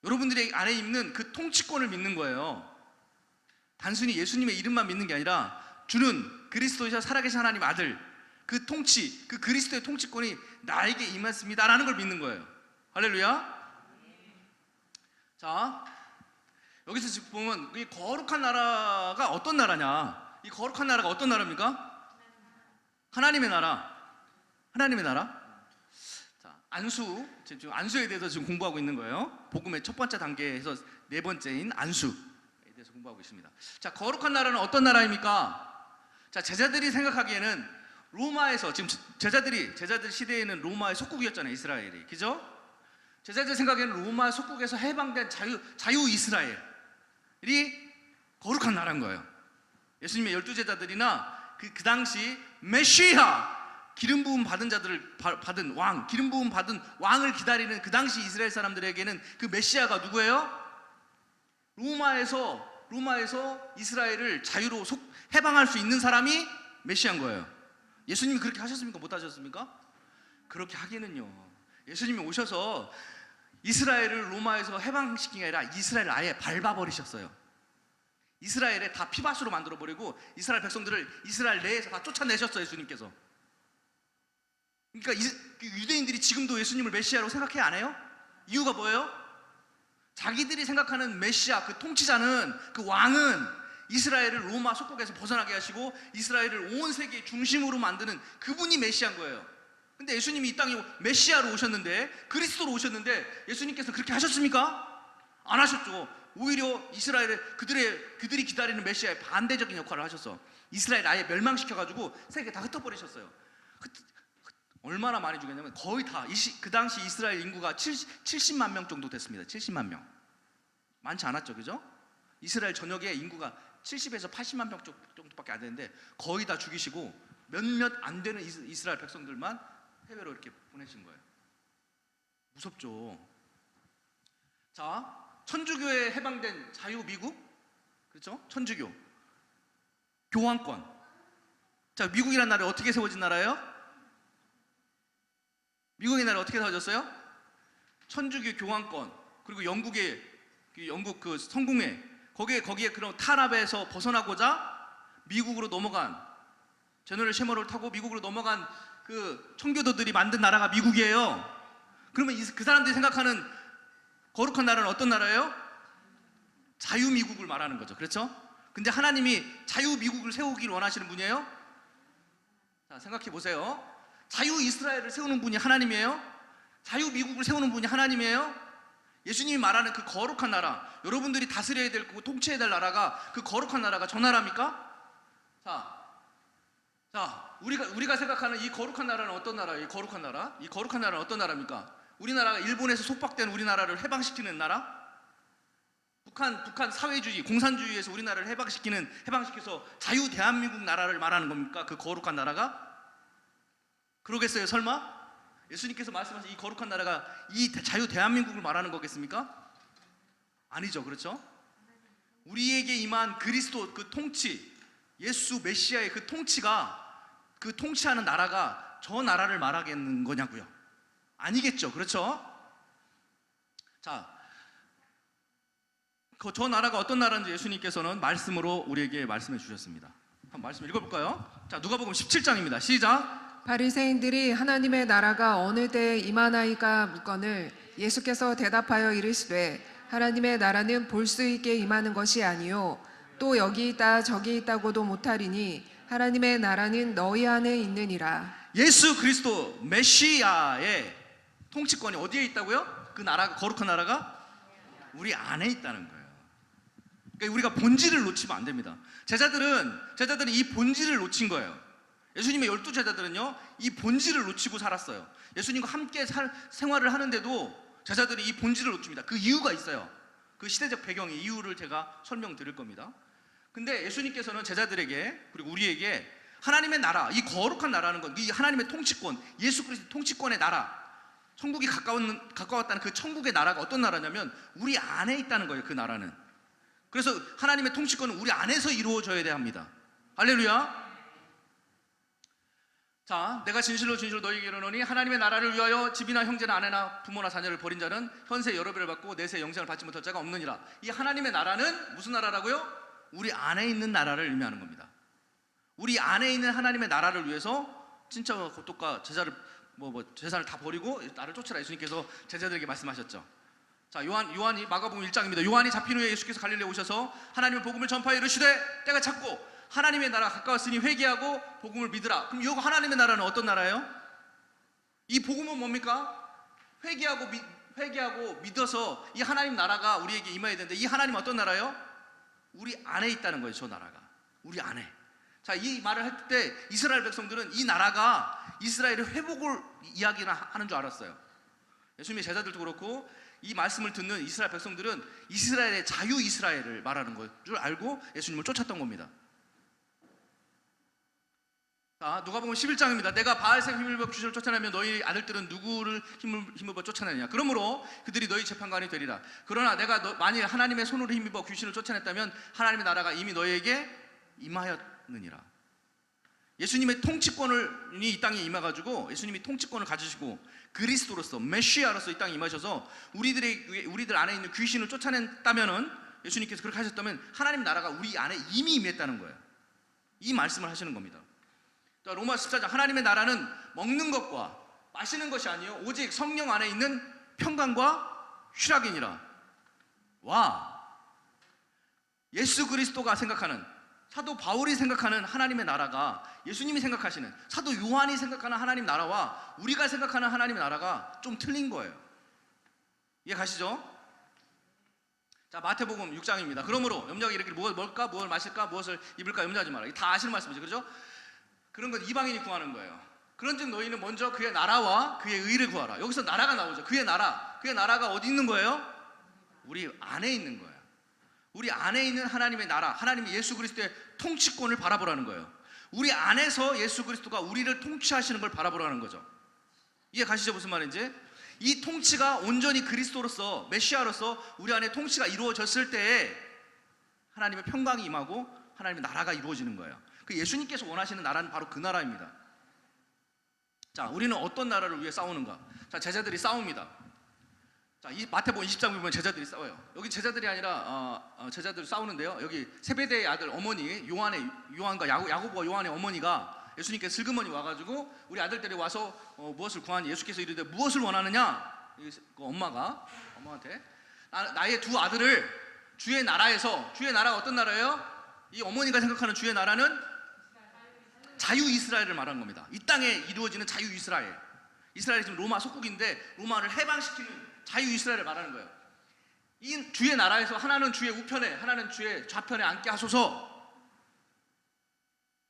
여러분들의 안에 있는 그 통치권을 믿는 거예요. 단순히 예수님의 이름만 믿는 게 아니라 주는 그리스도이사 살아계신 하나님 아들, 그 통치, 그 그리스도의 통치권이 나에게 임했습니다라는 걸 믿는 거예요. 할렐루야. 자, 여기서 지금 보면 이 거룩한 나라가 어떤 나라냐? 이 거룩한 나라가 어떤 나라입니까? 하나님의 나라. 하나님의 나라. 자, 안수, 지금 안수에 대해서 지금 공부하고 있는 거예요. 복음의 첫 번째 단계에서 네 번째인 안수에 대해서 공부하고 있습니다. 자, 거룩한 나라는 어떤 나라입니까? 자, 제자들이 생각하기에는 로마에서, 지금 제자들 시대에는 로마의 속국이었잖아요, 이스라엘이. 그죠? 제자들 생각에는 로마 속국에서 해방된 자유 이스라엘이 거룩한 나라인 거예요. 예수님의 12제자들이나 그 당시 메시아, 기름 부음 받은 자들을 받은 왕, 기름 부음 받은 왕을 기다리는 그 당시 이스라엘 사람들에게는 그 메시아가 누구예요? 로마에서 이스라엘을 자유로 해방할 수 있는 사람이 메시아인 거예요. 예수님이 그렇게 하셨습니까? 못 하셨습니까? 그렇게 하기는요, 예수님이 오셔서 이스라엘을 로마에서 해방시킨 게 아니라 이스라엘을 아예 밟아버리셨어요. 이스라엘에 다 피밭으로 만들어버리고 이스라엘 백성들을 이스라엘 내에서 다 쫓아내셨어요, 예수님께서. 그러니까 유대인들이 지금도 예수님을 메시아로 생각해 안 해요? 이유가 뭐예요? 자기들이 생각하는 메시아, 그 통치자는, 그 왕은 이스라엘을 로마 속국에서 벗어나게 하시고 이스라엘을 온 세계의 중심으로 만드는 그분이 메시아인 거예요. 근데 예수님이 이 땅에 메시아로 오셨는데, 그리스도로 오셨는데 예수님께서 그렇게 하셨습니까? 안 하셨죠. 오히려 이스라엘의 그들이 기다리는 메시아의 반대적인 역할을 하셨어. 이스라엘 아예 멸망시켜가지고 세계 다 흩어버리셨어요. 얼마나 많이 죽였냐면 거의 다 그 당시 이스라엘 인구가 70만 명 정도 됐습니다. 70만 명. 많지 않았죠, 그죠? 이스라엘 전역의 인구가 70에서 80만 명 정도밖에 안 되는데 거의 다 죽이시고 몇몇 안 되는 이스라엘 백성들만 해외로 이렇게 보내신 거예요. 무섭죠. 자, 천주교에 해방된 자유미국, 그렇죠? 천주교, 교황권. 자, 미국이라는 나라 어떻게 세워진 나라예요? 미국의 나라 어떻게 세워졌어요? 천주교 교황권, 그리고 영국의 영국 그 성공회, 거기에 그런 탄압에서 벗어나고자 미국으로 넘어간, 제너럴 쉐머를 타고 미국으로 넘어간 그 청교도들이 만든 나라가 미국이에요. 그러면 그 사람들이 생각하는 거룩한 나라는 어떤 나라예요? 자유미국을 말하는 거죠. 그렇죠? 근데 하나님이 자유미국을 세우기를 원하시는 분이에요? 자, 생각해 보세요. 자유이스라엘을 세우는 분이 하나님이에요? 자유미국을 세우는 분이 하나님이에요? 예수님이 말하는 그 거룩한 나라, 여러분들이 다스려야 될 거고 통치해야 될 나라가, 그 거룩한 나라가 저 나라입니까? 자, 우리가 생각하는 이 거룩한 나라는 어떤 나라예요? 이 거룩한 나라? 이 거룩한 나라는 어떤 나라입니까? 우리나라가 일본에서 속박된 우리나라를 해방시키는 나라? 북한 사회주의, 공산주의에서 우리나라를 해방시켜서 자유 대한민국 나라를 말하는 겁니까? 그 거룩한 나라가? 그러겠어요, 설마? 예수님께서 말씀하신 이 거룩한 나라가 이 자유 대한민국을 말하는 거겠습니까? 아니죠, 그렇죠? 우리에게 임한 그리스도 그 통치, 예수 메시아의 그 통치가, 그 통치하는 나라가 저 나라를 말하겠는 거냐고요? 아니겠죠, 그렇죠? 자, 저 나라가 어떤 나라인지 예수님께서는 말씀으로 우리에게 말씀해 주셨습니다. 한번 말씀 읽어볼까요? 자, 누가복음 17장입니다. 시작. 바리새인들이 하나님의 나라가 어느 때에 임하나이까 묻거늘 예수께서 대답하여 이르시되 하나님의 나라는 볼 수 있게 임하는 것이 아니요 또 여기 있다 저기 있다고도 못하리니 하나님의 나라는 너희 안에 있느니라. 예수 그리스도 메시아의 통치권이 어디에 있다고요? 그 나라가, 거룩한 나라가 우리 안에 있다는 거예요. 그러니까 우리가 본질을 놓치면 안 됩니다. 제자들은 이 본질을 놓친 거예요. 예수님의 12제자들은요, 이 본질을 놓치고 살았어요. 예수님과 함께 생활을 하는데도 제자들이 이 본질을 놓칩니다. 그 이유가 있어요. 그 시대적 배경의 이유를 제가 설명드릴 겁니다. 근데 예수님께서는 제자들에게, 그리고 우리에게 하나님의 나라, 이 거룩한 나라는 건, 이 하나님의 통치권, 예수 그리스도 통치권의 나라, 천국이 가까웠다는 그 천국의 나라가 어떤 나라냐면 우리 안에 있다는 거예요. 그 나라는. 그래서 하나님의 통치권은 우리 안에서 이루어져야 합니다. 할렐루야. 자, 내가 진실로 너희에게 이르노니 하나님의 나라를 위하여 집이나 형제나 아내나 부모나 자녀를 버린 자는 현세 여러 배를 받고 내세 영생을 받지 못할 자가 없느니라. 이 하나님의 나라는 무슨 나라라고요? 우리 안에 있는 나라를 의미하는 겁니다. 우리 안에 있는 하나님의 나라를 위해서 친척과 고독과 제자를 재산을 다 버리고 나를 쫓으라 예수님께서 제자들에게 말씀하셨죠. 자, 요한이 마가복음 1장입니다. 요한이 잡힌 후에 예수께서 갈릴리에 오셔서 하나님의 복음을 전파하여 이르시되 때가 찼고 하나님의 나라가 가까웠으니 회개하고 복음을 믿으라. 그럼 이 하나님의 나라는 어떤 나라예요? 이 복음은 뭡니까? 회개하고 믿어서 이 하나님 나라가 우리에게 임해야 되는데 이 하나님은 어떤 나라예요? 우리 안에 있다는 거예요. 저 나라가 우리 안에. 자, 이 말을 할 때 이스라엘 백성들은 이 나라가 이스라엘의 회복을 이야기를 하는 줄 알았어요. 예수님의 제자들도 그렇고 이 말씀을 듣는 이스라엘 백성들은 이스라엘의 자유 이스라엘을 말하는 것 줄 알고 예수님을 쫓았던 겁니다. 자, 누가복음 11장입니다. 내가 바알셈 힘입어 귀신을 쫓아내면 너희 아들들은 누구를 힘입어 쫓아내느냐? 그러므로 그들이 너희 재판관이 되리라. 그러나 내가 만일 하나님의 손으로 힘입어 귀신을 쫓아냈다면 하나님의 나라가 이미 너희에게 임하였느니라. 예수님의 통치권이 이 땅에 임해가지고 예수님이 통치권을 가지시고 그리스도로서 메시아로서 이 땅에 임하셔서 우리들 안에 있는 귀신을 쫓아냈다면은, 예수님께서 그렇게 하셨다면 하나님 나라가 우리 안에 이미 임했다는 거예요. 이 말씀을 하시는 겁니다. 로마 14장, 하나님의 나라는 먹는 것과 마시는 것이 아니요 오직 성령 안에 있는 평강과 희락이니라. 와, 예수 그리스도가 생각하는, 사도 바울이 생각하는 하나님의 나라가, 예수님이 생각하시는, 사도 요한이 생각하는 하나님 나라와 우리가 생각하는 하나님의 나라가 좀 틀린 거예요. 이해 가시죠? 자, 마태복음 6장입니다. 그러므로 염려하기 이르기를 무엇을 먹을까, 무엇을 마실까, 무엇을 입을까 염려하지 마라. 다 아시는 말씀이죠, 그렇죠? 그런 건 이방인이 구하는 거예요. 그런즉 너희는 먼저 그의 나라와 그의 의를 구하라. 여기서 나라가 나오죠. 그의 나라가 어디 있는 거예요? 우리 안에 있는 거예요. 우리 안에 있는 하나님의 나라, 하나님의 예수 그리스도의 통치권을 바라보라는 거예요. 우리 안에서 예수 그리스도가 우리를 통치하시는 걸 바라보라는 거죠. 이해 가시죠? 무슨 말인지? 이 통치가 온전히 그리스도로서 메시아로서 우리 안에 통치가 이루어졌을 때에 하나님의 평강이 임하고 하나님의 나라가 이루어지는 거예요. 그 예수님께서 원하시는 나라는 바로 그 나라입니다. 자, 우리는 어떤 나라를 위해 싸우는가? 자, 제자들이 싸웁니다. 자, 이 마태복음 20장 보면 제자들이 싸워요. 여기 제자들이 아니라 제자들이 싸우는데요. 여기 세베대의 아들 어머니 요한과 야고보와 요한의 어머니가 예수님께 슬그머니 와가지고 우리 아들들이 와서 무엇을 구하니? 예수께서 이르되 무엇을 원하느냐? 그 엄마한테 나의 두 아들을 주의 나라에서, 주의 나라가 어떤 나라예요? 이 어머니가 생각하는 주의 나라는 자유 이스라엘을 말하는 겁니다. 이 땅에 이루어지는 자유 이스라엘. 이스라엘이 지금 로마 속국인데 로마를 해방시키는 자유 이스라엘을 말하는 거예요. 이 주의 나라에서 하나는 주의 우편에, 하나는 주의 좌편에 앉게 하소서.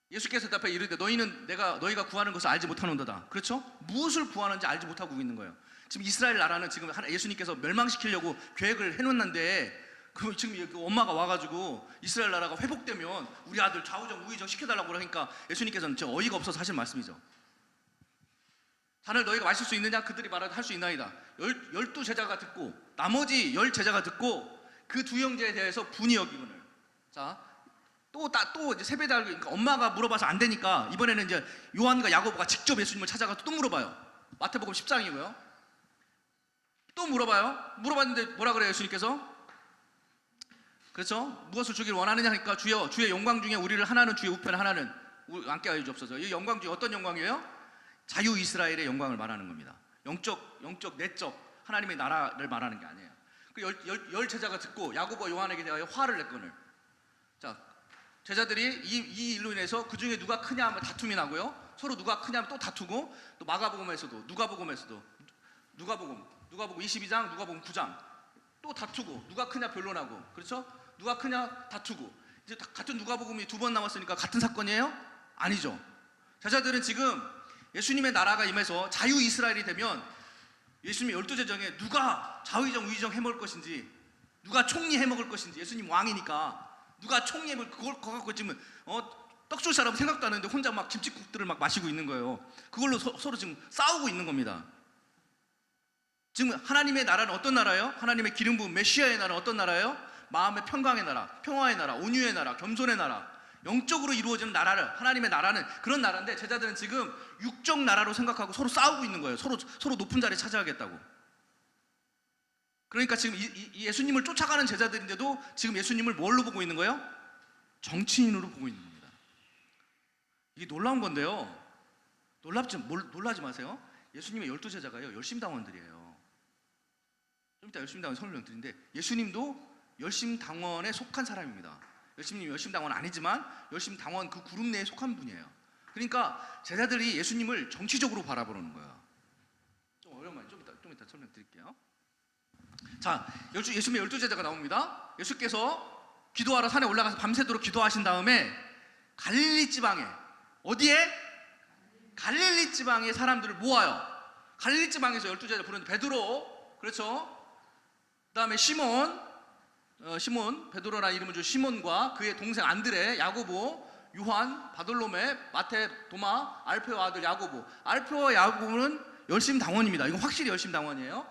예수께서 대답해 이르되 너희가 구하는 것을 알지 못하는도다. 그렇죠? 무엇을 구하는지 알지 못하고 있는 거예요. 지금 이스라엘 나라는 지금 예수님께서 멸망시키려고 계획을 해놓았는데 지금 그 엄마가 와가지고 이스라엘 나라가 회복되면 우리 아들 좌우정 우의정 시켜달라고 그러니까 예수님께서는 저 어이가 없어서 하신 말씀이죠. 잔을 너희가 마실 수 있느냐? 그들이 말하되 할 수 있나이다. 12 제자가 듣고 나머지 10 제자가 듣고 그 두 형제에 대해서 분이 여기거늘. 자, 또 이제 세배대 그러니까 엄마가 물어봐서 안 되니까 이번에는 이제 요한과 야고보가 직접 예수님을 찾아가 또 물어봐요. 마태복음 10장이고요. 또 물어봤는데 뭐라 그래요 예수님께서? 그렇죠? 무엇을 주길 원하느냐 하니까 주여, 주의 영광 중에 우리를 하나는 주의 우편에 하나는 앉게 하여 주옵소서. 이 영광 중에 어떤 영광이에요? 자유 이스라엘의 영광을 말하는 겁니다. 영적, 내적 하나님의 나라를 말하는 게 아니에요. 그 열 제자가 듣고 야고보와 요한에게 대하여 화를 냈거늘. 자, 제자들이 이 일로 인해서 그 중에 누가 크냐 하면 다툼이 나고요. 서로 누가 크냐 하면 또 다투고, 또 마가복음에서도 누가복음 22장, 누가복음 9장 또 다투고, 누가 크냐 변론하고, 그렇죠? 누가 크냐 다투고. 이제 같은 누가복음이 2번 남았으니까 같은 사건이에요? 아니죠. 제자들은 지금 예수님의 나라가 임해서 자유 이스라엘이 되면 예수님의 12제자 중에 누가 좌의정 우의정 해먹을 것인지, 누가 총리 해먹을 것인지, 예수님 왕이니까 누가 총리 해먹을 그걸 갖고 지금 떡 줄 사람 생각도 안 하는데 혼자 막 김치국들을 막 마시고 있는 거예요. 그걸로 서로 지금 싸우고 있는 겁니다. 지금 하나님의 나라는 어떤 나라예요? 하나님의 기름 부은 메시아의 나라는 어떤 나라예요? 마음의 평강의 나라, 평화의 나라, 온유의 나라, 겸손의 나라, 영적으로 이루어지는 나라를, 하나님의 나라는 그런 나라인데 제자들은 지금 육적 나라로 생각하고 서로 싸우고 있는 거예요. 서로 높은 자리에 차지하겠다고. 그러니까 지금 이 예수님을 쫓아가는 제자들인데도 지금 예수님을 뭘로 보고 있는 거예요? 정치인으로 보고 있는 겁니다. 이게 놀라운 건데요. 놀라지 마세요. 예수님의 12제자가요 열심당원들이에요. 좀 이따 열심당원 설명드리는데 예수님도 열심당원에 속한 사람입니다. 예수님이 열심당원 아니지만 열심당원 그 그룹 내에 속한 분이에요. 그러니까 제자들이 예수님을 정치적으로 바라보는 거예요. 좀 어려운 말, 좀 이따 설명드릴게요. 자, 예수님의 12제자가 나옵니다. 예수께서 기도하러 산에 올라가서 밤새도록 기도하신 다음에 갈릴리 지방에, 어디에? 갈릴리 지방에 사람들을 모아요. 갈릴리 지방에서 12제자 부르는데 베드로, 그렇죠? 그 다음에 시몬, 베드로라는 이름을 준 시몬과 그의 동생 안드레, 야고보, 요한, 바돌로메, 마태, 도마, 알페오 아들 야고보. 알페오와 야고보는 열심당원입니다. 이건 확실히 열심당원이에요.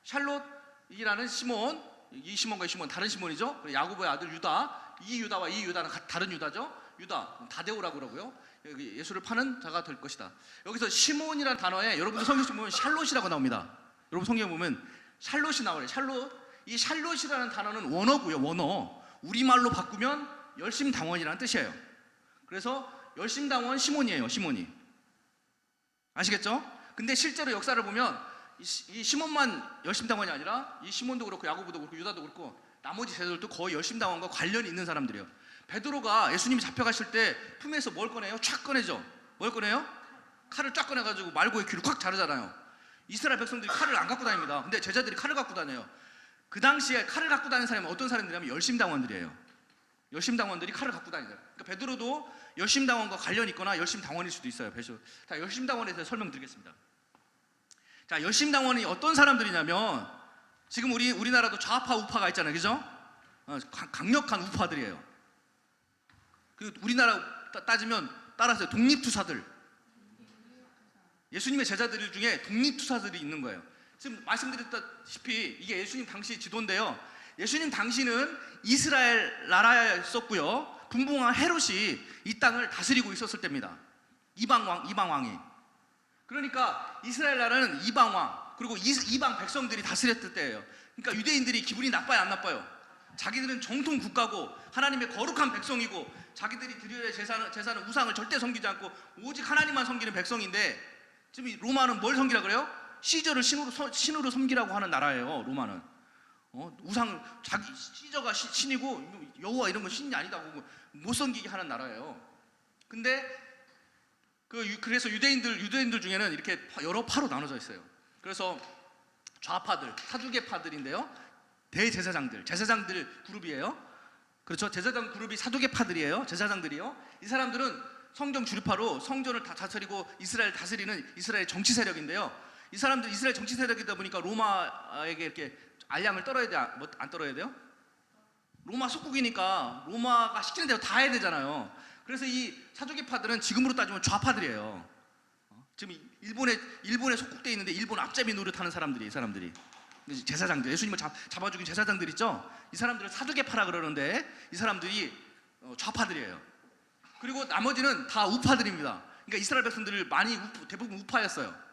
샬롯이라는 시몬, 이 시몬과 이 시몬 다른 시몬이죠. 야고보의 아들 유다, 이 유다와 이 유다는 다른 유다죠. 유다, 다데오라고 그러고요. 여기 예수를 파는 자가 될 것이다. 여기서 시몬이라는 단어에 여러분들 성경 보면 샬롯이라고 나옵니다. 여러분 성경 보면 샬롯이 나와요. 이 샬롯이라는 단어는 원어고요. 원어. 우리말로 바꾸면 열심당원이라는 뜻이에요. 그래서 열심당원 시몬이에요. 시몬이. 아시겠죠? 근데 실제로 역사를 보면 이 시몬만 열심당원이 아니라 이 시몬도 그렇고 야고보도 그렇고 유다도 그렇고 나머지 제자들도 거의 열심당원과 관련이 있는 사람들이에요. 베드로가 예수님이 잡혀가실 때 품에서 뭘 꺼내요? 촥 꺼내죠. 뭘 꺼내요? 칼을 쫙 꺼내가지고 말고의 귀를 콱 자르잖아요. 이스라엘 백성들이 칼을 안 갖고 다닙니다. 근데 제자들이 칼을 갖고 다녀요. 그 당시에 칼을 갖고 다니는 사람이 어떤 사람들이냐면 열심당원들이에요. 열심당원들이 칼을 갖고 다니죠. 그러니까 베드로도 열심당원과 관련이 있거나 열심당원일 수도 있어요. 자, 열심당원에 대해서 설명드리겠습니다. 자, 열심당원이 어떤 사람들이냐면 지금 우리나라도 좌파 우파가 있잖아요. 그죠? 강력한 우파들이에요. 그 우리나라 따지면 따라서 독립투사들. 예수님의 제자들 중에 독립투사들이 있는 거예요. 지금 말씀드렸다시피 이게 예수님 당시 지도인데요. 예수님 당시는 이스라엘 나라였었고요. 분봉왕 헤롯이 이 땅을 다스리고 있었을 때입니다. 이방 왕이. 그러니까 이스라엘 나라는 이방 왕 그리고 이방 백성들이 다스렸을 때예요. 그러니까 유대인들이 기분이 나빠요, 안 나빠요? 자기들은 정통 국가고 하나님의 거룩한 백성이고 자기들이 드려야 할 제사는 우상을 절대 섬기지 않고 오직 하나님만 섬기는 백성인데 지금 이 로마는 뭘 섬기라 그래요? 시저를 신으로 섬기라고 하는 나라예요. 로마는 우상 자기 시저가 신이고 여호와 이런 건 신이 아니다고 못 섬기게 하는 나라예요. 근데 그래서 유대인들 중에는 이렇게 여러 파로 나눠져 있어요. 그래서 좌파들, 사두개파들인데요. 제사장들 그룹이에요. 그렇죠? 제사장 그룹이 사두개파들이에요. 제사장들이요. 이 사람들은 성경 주류파로 성전을 다 다스리고 이스라엘 다스리는 이스라엘 정치 세력인데요. 이 사람들 이스라엘 정치 세력이다 보니까 로마에게 이렇게 알량을 떨어야 돼, 안 떨어야 돼요? 로마 속국이니까 로마가 시키는 대로 다 해야 되잖아요. 그래서 이 사두개파들은 지금으로 따지면 좌파들이에요. 지금 일본에 속국돼 있는데 일본 앞잡이 노릇하는 사람들이, 이 사람들이 제사장들, 예수님을 잡아 죽인 제사장들 있죠? 이 사람들을 사두개파라 그러는데 이 사람들이 좌파들이에요. 그리고 나머지는 다 우파들입니다. 그러니까 이스라엘 백성들을 대부분 우파였어요.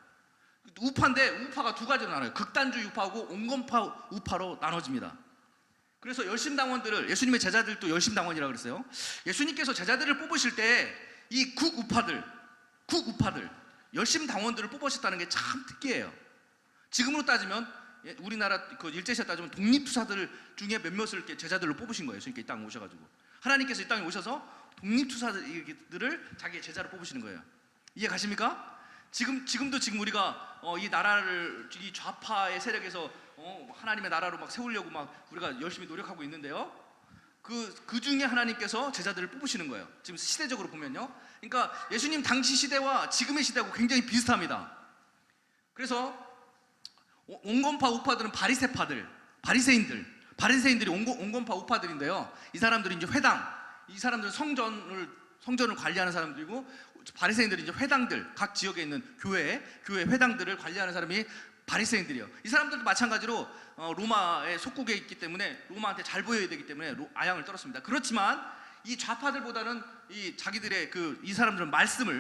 우파인데 우파가 두 가지로 나눠요. 극단주의 우파하고 온건파 우파로 나눠집니다. 그래서 열심당원들을, 예수님의 제자들도 열심당원이라고 그랬어요. 예수님께서 제자들을 뽑으실 때 이 국우파들 열심당원들을 뽑으셨다는 게 참 특이해요. 지금으로 따지면 우리나라 일제시대 따지면 독립투사들 중에 몇몇을 이렇게 제자들로 뽑으신 거예요. 예수님께 이 땅에 오셔가지고 하나님께서 이 땅에 오셔서 독립투사들을 자기의 제자로 뽑으시는 거예요. 이해 가십니까? 지금 우리가 이 나라를 이 좌파의 세력에서 하나님의 나라로 막 세우려고 막 우리가 열심히 노력하고 있는데요. 그 중에 하나님께서 제자들을 뽑으시는 거예요. 지금 시대적으로 보면요. 그러니까 예수님 당시 시대와 지금의 시대하고 굉장히 비슷합니다. 그래서 온건파 우파들은 바리새인들이 온건파 우파들인데요. 이 사람들이 이제 이 사람들은 성전을 관리하는 사람들이고 바리새인들이 이제 회당들, 각 지역에 있는 교회 회당들을 관리하는 사람이 바리새인들이에요. 이 사람들도 마찬가지로 로마의 속국에 있기 때문에 로마한테 잘 보여야 되기 때문에 아양을 떨었습니다. 그렇지만 이 좌파들보다는 이 자기들의 이 사람들은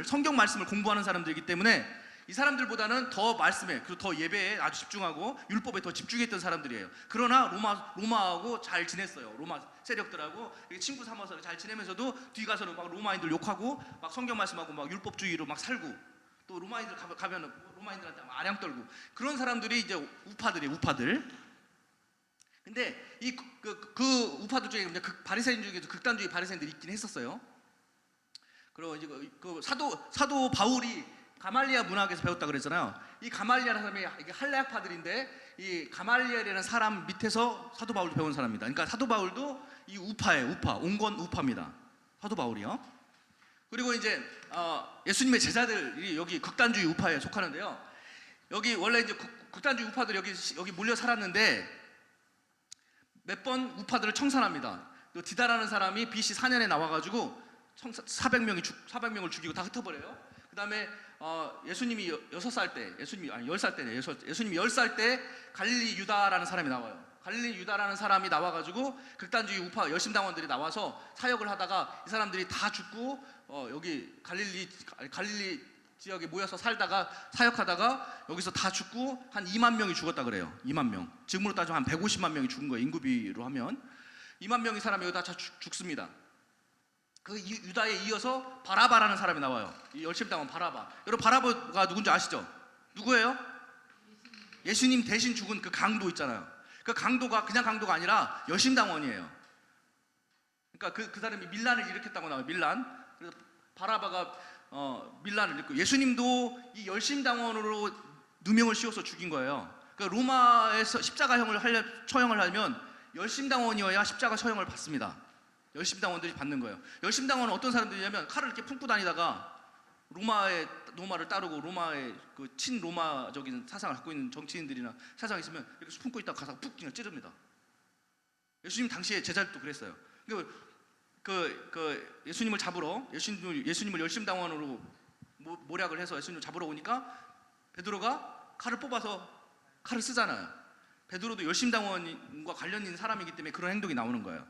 성경 말씀을 공부하는 사람들이기 때문에 이 사람들보다는 더 말씀에 그리고 더 예배에 아주 집중하고 율법에 더 집중했던 사람들이에요. 그러나 로마하고 잘 지냈어요. 로마 세력들하고 친구 삼아서 잘 지내면서도 뒤 가서는 막 로마인들 욕하고 막 성경 말씀하고 막 율법주의로 막 살고 또 로마인들 가면 로마인들한테 막 아량 떨고 그런 사람들이 이제 우파들. 근데 그 우파들 중에 이제 바리새인 중에도 극단주의 바리새인들이 있긴 했었어요. 그리고 이제 사도 바울이 가말리아 문학에서 배웠다 그랬잖아요. 이 가말리아라는 사람이 이게 할례학파들인데 이 가말리엘이라는 사람 밑에서 사도 바울도 배운 사람입니다. 그러니까 사도 바울도 이 온건 우파입니다. 사도 바울이요. 그리고 이제 예수님의 제자들이 여기 극단주의 우파에 속하는데요. 여기 원래 이제 극단주의 우파들이 여기 몰려 살았는데 몇 번 우파들을 청산합니다. 또 디다라는 사람이 BC 4년에 나와가지고 400명을 죽이고 다 흩어버려요. 그 다음에 예수님이 10살 때, 예수님이 10살 때 갈릴리 유다라는 사람이 나와요. 갈릴리 유다라는 사람이 나와가지고 극단주의 우파 열심당원들이 나와서 사역을 하다가 이 사람들이 다 죽고 여기 갈릴리 지역에 모여서 살다가 사역하다가 여기서 다 죽고 한 2만 명이 죽었다 그래요. 2만 명. 지금으로 따지면 한 150만 명이 죽은 거예요. 인구비로 하면 2만 명의 사람이 여기다 다 죽습니다. 그 유다에 이어서 바라바라는 사람이 나와요. 이 열심당원 바라바. 여러분 바라바가 누군지 아시죠? 누구예요? 예수님 대신 죽은 그 강도 있잖아요. 그 강도가 그냥 강도가 아니라 열심당원이에요. 그러니까 그 사람이 밀란을 일으켰다고 나와요. 밀란. 그래서 바라바가 밀란을 일으켰고 예수님도 이 열심당원으로 누명을 씌워서 죽인 거예요. 그러니까 로마에서 십자가형을 처형을 하면 열심당원이어야 십자가 처형을 받습니다. 열심당원들이 받는 거예요. 열심당원은 어떤 사람들이냐면 칼을 이렇게 품고 다니다가 로마를 따르고 로마의 그 친로마적인 사상을 갖고 있는 정치인들이나 사상이 있으면 이렇게 품고 있다가 가서 푹 그냥 찌릅니다. 예수님 당시에 제자들도 그랬어요. 예수님을 잡으러 예수님을 열심당원으로 모략을 해서 예수님을 잡으러 오니까 베드로가 칼을 뽑아서 칼을 쓰잖아요. 베드로도 열심당원과 관련 있는 사람이기 때문에 그런 행동이 나오는 거예요.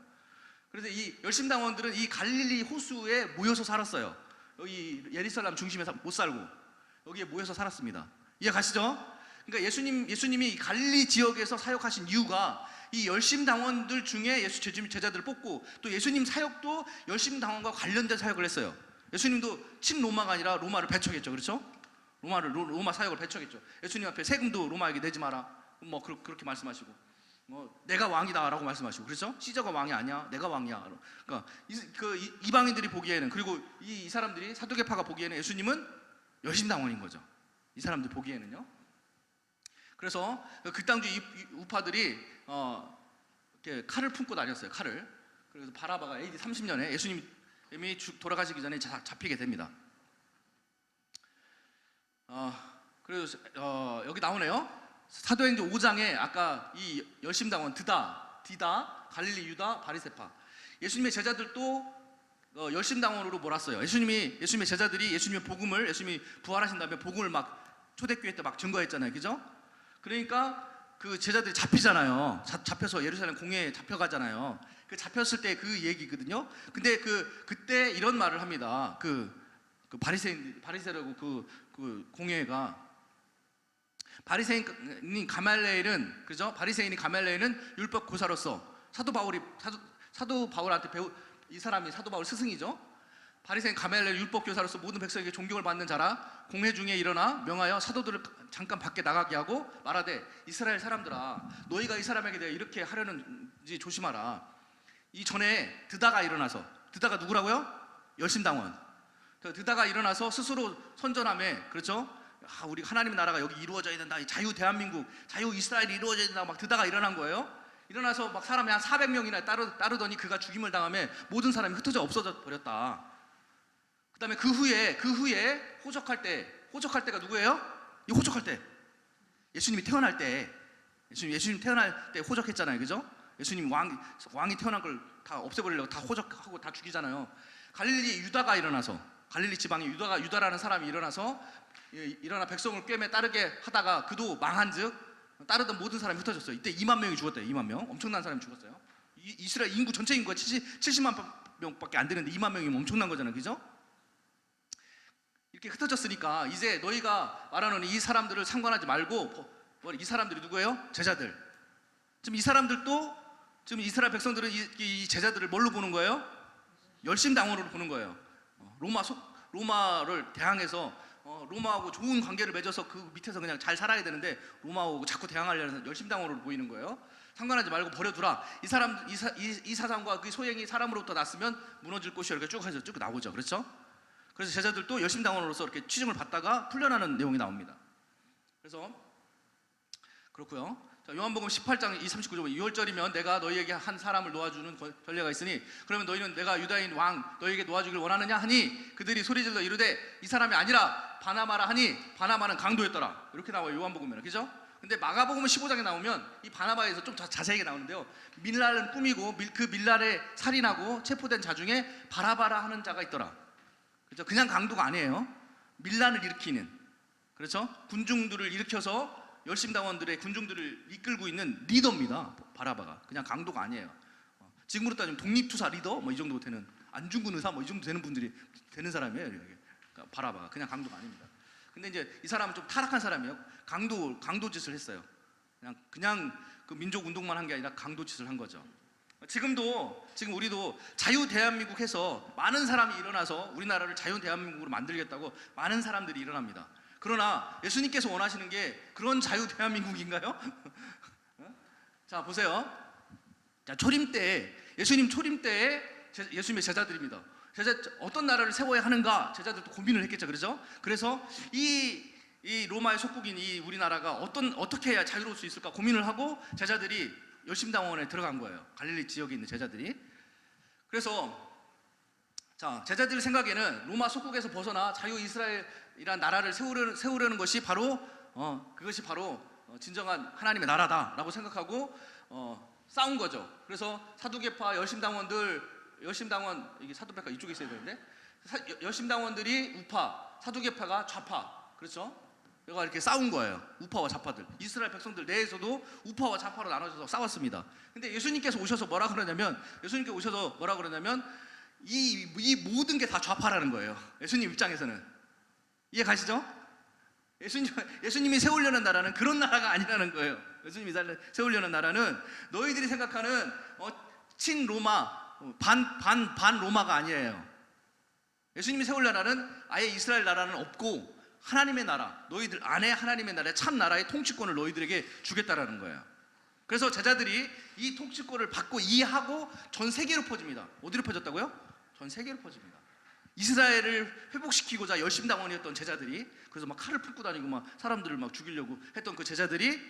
그래서 이 열심당원들은 이 갈릴리 호수에 모여서 살았어요. 여기 예루살렘 중심에 못 살고 여기에 모여서 살았습니다. 이해 가시죠? 그러니까 예수님이 갈릴리 지역에서 사역하신 이유가 이 열심당원들 중에 예수 제자들을 뽑고 또 예수님 사역도 열심당원과 관련된 사역을 했어요. 예수님도 친로마가 아니라 로마를 배척했죠. 그렇죠? 로마 사역을 배척했죠. 예수님 앞에 세금도 로마에게 내지 마라. 뭐 그렇게 말씀하시고, 내가 왕이다라고 말씀하시고, 그렇죠? 시저가 왕이 아니야, 내가 왕이야. 그러니까 이방인들이 보기에는, 그리고 이 사람들이 사두개파가 보기에는 예수님은 열심당원인 거죠. 이 사람들 보기에는요. 그래서 극당주의 우파들이 이렇게 칼을 품고 다녔어요. 칼을. 그래서 바라바가 AD 30년에 예수님이 돌아가시기 전에 잡히게 됩니다. 그래서 여기 나오네요. 사도행전 5장에 아까 이 열심당원 디다, 갈릴리 유다, 바리새파, 예수님의 제자들도 열심당원으로 몰았어요. 예수님의 제자들이 예수님의 부활하신 다음에 복음을 막 초대교회 때 막 증거했잖아요. 그죠? 그러니까 그 제자들이 잡히잖아요. 잡혀서 예루살렘 공회에 잡혀가잖아요. 그 잡혔을 때 그 얘기거든요. 근데 그때 이런 말을 합니다. 그 바리새라고 그 공회가, 바리새인인 가말레엘은, 그죠? 바리새인이 가말레엘은 율법 교사로서 사도 바울한테 이 사람이 사도 바울 스승이죠. 바리새인 가말레엘 율법 교사로서 모든 백성에게 존경을 받는 자라. 공회 중에 일어나 명하여 사도들을 잠깐 밖에 나가게 하고 말하되, 이스라엘 사람들아, 너희가 이 사람에게 대해 이렇게 하려는지 조심하라. 이 전에 드다가 누구라고요? 열심당원. 드다가 일어나서 스스로 선전하며, 그렇죠? 우리 하나님의 나라가 여기 이루어져야 된다, 자유 대한민국, 자유 이스라엘이 이루어져야 된다, 막 드다가 일어난 거예요. 일어나서 막 사람이 한 400명이나 따르더니 그가 죽임을 당하며 모든 사람이 흩어져 없어져 버렸다. 그 다음에 그 후에 호적할 때가 누구예요? 이 호적할 때, 예수님이 태어날 때, 예수님 태어날 때 호적했잖아요. 그죠? 예수님 왕이 태어난 걸 다 없애버리려고 다 호적하고 다 죽이잖아요. 갈릴리 지방의 유다라는 사람이 일어나 백성을 꿰매 따르게 하다가 그도 망한즉 따르던 모든 사람이 흩어졌어요. 이때 2만 명이 죽었대요. 2만 명. 엄청난 사람이 죽었어요. 이스라엘 인구, 전체 인구가 70만 명밖에 안 되는데 2만 명이면 엄청난 거잖아요. 그죠? 이렇게 흩어졌으니까 이제 너희가 말하는 이 사람들을 상관하지 말고, 이 사람들이 누구예요? 제자들. 지금 이 사람들도, 지금 이스라엘 백성들은 이 제자들을 뭘로 보는 거예요? 열심당원으로 보는 거예요. 로마를 대항해서 로마하고 좋은 관계를 맺어서 그 밑에서 그냥 잘 살아야 되는데 로마하고 자꾸 대항하려는 열심당원으로 보이는 거예요. 상관하지 말고 버려두라. 이 사상과 그 소행이 사람으로부터 났으면 무너질 것이요, 이렇게 쭉 나오죠. 그렇죠? 그래서 제자들도 열심당원으로서 이렇게 취중을 받다가 풀려나는 내용이 나옵니다. 그래서 그렇고요. 자, 요한복음 18장 39절, 6월절이면 내가 너희에게 한 사람을 놓아주는 전례가 있으니 그러면 너희는 내가 유다인 왕 너희에게 놓아주기를 원하느냐 하니 그들이 소리질러 이르되 이 사람이 아니라 바나바라 하니 바나바는 강도였더라. 이렇게 나와요. 요한복음에는. 그죠? 근데 마가복음 15장에 나오면 이 바나바에서 좀 더 자세하게 나오는데요. 밀랄은 꾸미고 그 밀랄에 살인하고 체포된 자 중에 바라바라 하는 자가 있더라. 그렇죠? 그냥 강도가 아니에요. 밀란을 일으키는, 그렇죠? 군중들을 일으켜서 열심당원들의 군중들을 이끌고 있는 리더입니다. 바라바가. 그냥 강도가 아니에요. 지금으로 따지면 독립투사 리더 뭐 이 정도 되는, 안중근 의사 뭐 이 정도 되는 분들이 되는 사람이에요. 그러니까 바라바가 그냥 강도가 아닙니다. 근데 이제 이 사람은 좀 타락한 사람이에요. 강도 짓을 했어요. 그냥 그 민족 운동만 한 게 아니라 강도 짓을 한 거죠. 지금 우리도 자유 대한민국 해서 많은 사람이 일어나서 우리나라를 자유 대한민국으로 만들겠다고 많은 사람들이 일어납니다. 그러나 예수님께서 원하시는 게 그런 자유 대한민국인가요? 자, 보세요. 자, 예수님 초림 때에 예수님의 제자들입니다. 어떤 나라를 세워야 하는가 제자들도 고민을 했겠죠. 그렇죠? 그래서 이 로마의 속국인 이 우리나라가 어떻게 해야 자유로울 수 있을까 고민을 하고 제자들이 열심당원에 들어간 거예요. 갈릴리 지역에 있는 제자들이. 그래서 자, 제자들 생각에는 로마 속국에서 벗어나 자유 이스라엘이라는 나라를 세우려는 것이 바로 그것이 바로 진정한 하나님의 나라다라고 생각하고 싸운 거죠. 그래서 사두개파 열심당원, 이게 사두개파 이쪽에 있어야 되는데 열심당원들이 우파, 사두개파가 좌파, 그렇죠? 이렇게 싸운 거예요. 우파와 좌파들. 이스라엘 백성들 내에서도 우파와 좌파로 나눠져서 싸웠습니다. 근데 예수님께서 오셔서 뭐라 그러냐면, 이 모든 게 다 좌파라는 거예요. 예수님 입장에서는. 이해 가시죠? 예수님이 세우려는 나라는 그런 나라가 아니라는 거예요. 예수님이 세우려는 나라는 너희들이 생각하는 친 로마, 반 로마가 아니에요. 예수님이 세울 나라는 아예 이스라엘 나라는 없고 하나님의 나라, 너희들 안에 하나님의 나라의 참 나라의 통치권을 너희들에게 주겠다라는 거예요. 그래서 제자들이 이 통치권을 받고 이해하고 전 세계로 퍼집니다. 어디로 퍼졌다고요? 전 세계로 퍼집니다. 이스라엘을 회복시키고자 열심당원이었던 제자들이, 그래서 막 칼을 품고 다니고 막 사람들을 막 죽이려고 했던 그 제자들이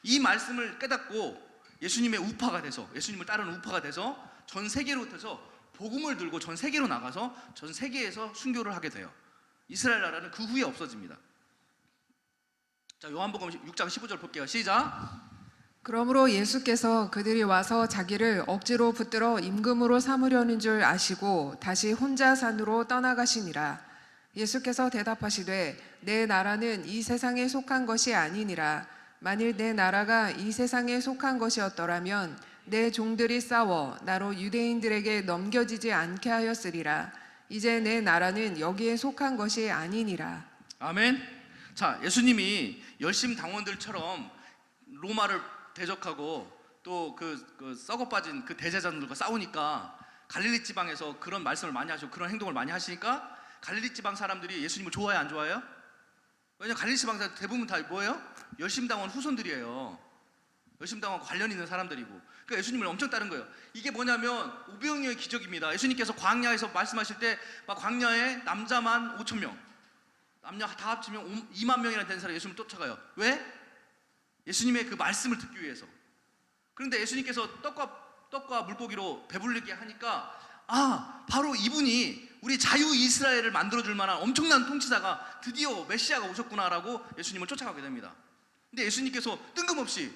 이 말씀을 깨닫고 예수님의 우파가 돼서, 예수님을 따르는 우파가 돼서 전 세계로 돼서 복음을 들고 전 세계로 나가서 전 세계에서 순교를 하게 돼요. 이스라엘 나라는 그 후에 없어집니다. 자, 요한복음 6장 15절 볼게요. 시작. 그러므로 예수께서 그들이 와서 자기를 억지로 붙들어 임금으로 삼으려는 줄 아시고 다시 혼자 산으로 떠나가시니라. 예수께서 대답하시되 내 나라는 이 세상에 속한 것이 아니니라. 만일 내 나라가 이 세상에 속한 것이었더라면 내 종들이 싸워 나로 유대인들에게 넘겨지지 않게 하였으리라. 이제 내 나라는 여기에 속한 것이 아니니라. 아멘. 자, 예수님이 열심당원들처럼 로마를 대적하고 또 그 썩어 빠진 그 대제자들과 싸우니까 갈릴리 지방에서 그런 말씀을 많이 하시고 그런 행동을 많이 하시니까 갈릴리 지방 사람들이 예수님을 좋아해요, 안 좋아해요? 왜냐면 갈릴리 지방 사람들 대부분 다 뭐예요? 열심당원 후손들이에요. 열심당원 관련 있는 사람들이고. 그러니까 예수님을 엄청 따른 거예요. 이게 뭐냐면 오병이어의 기적입니다. 예수님께서 광야에서 말씀하실 때 막 광야에 남자만 5천 명, 남녀 다 합치면 2만 명이나 되는 사람이 예수님을 쫓아가요. 왜? 예수님의 그 말씀을 듣기 위해서. 그런데 예수님께서 떡과 물고기로 배불리게 하니까 바로 이분이 우리 자유 이스라엘을 만들어줄 만한 엄청난 통치자가 드디어 메시아가 오셨구나라고 예수님을 쫓아가게 됩니다. 근데 예수님께서 뜬금없이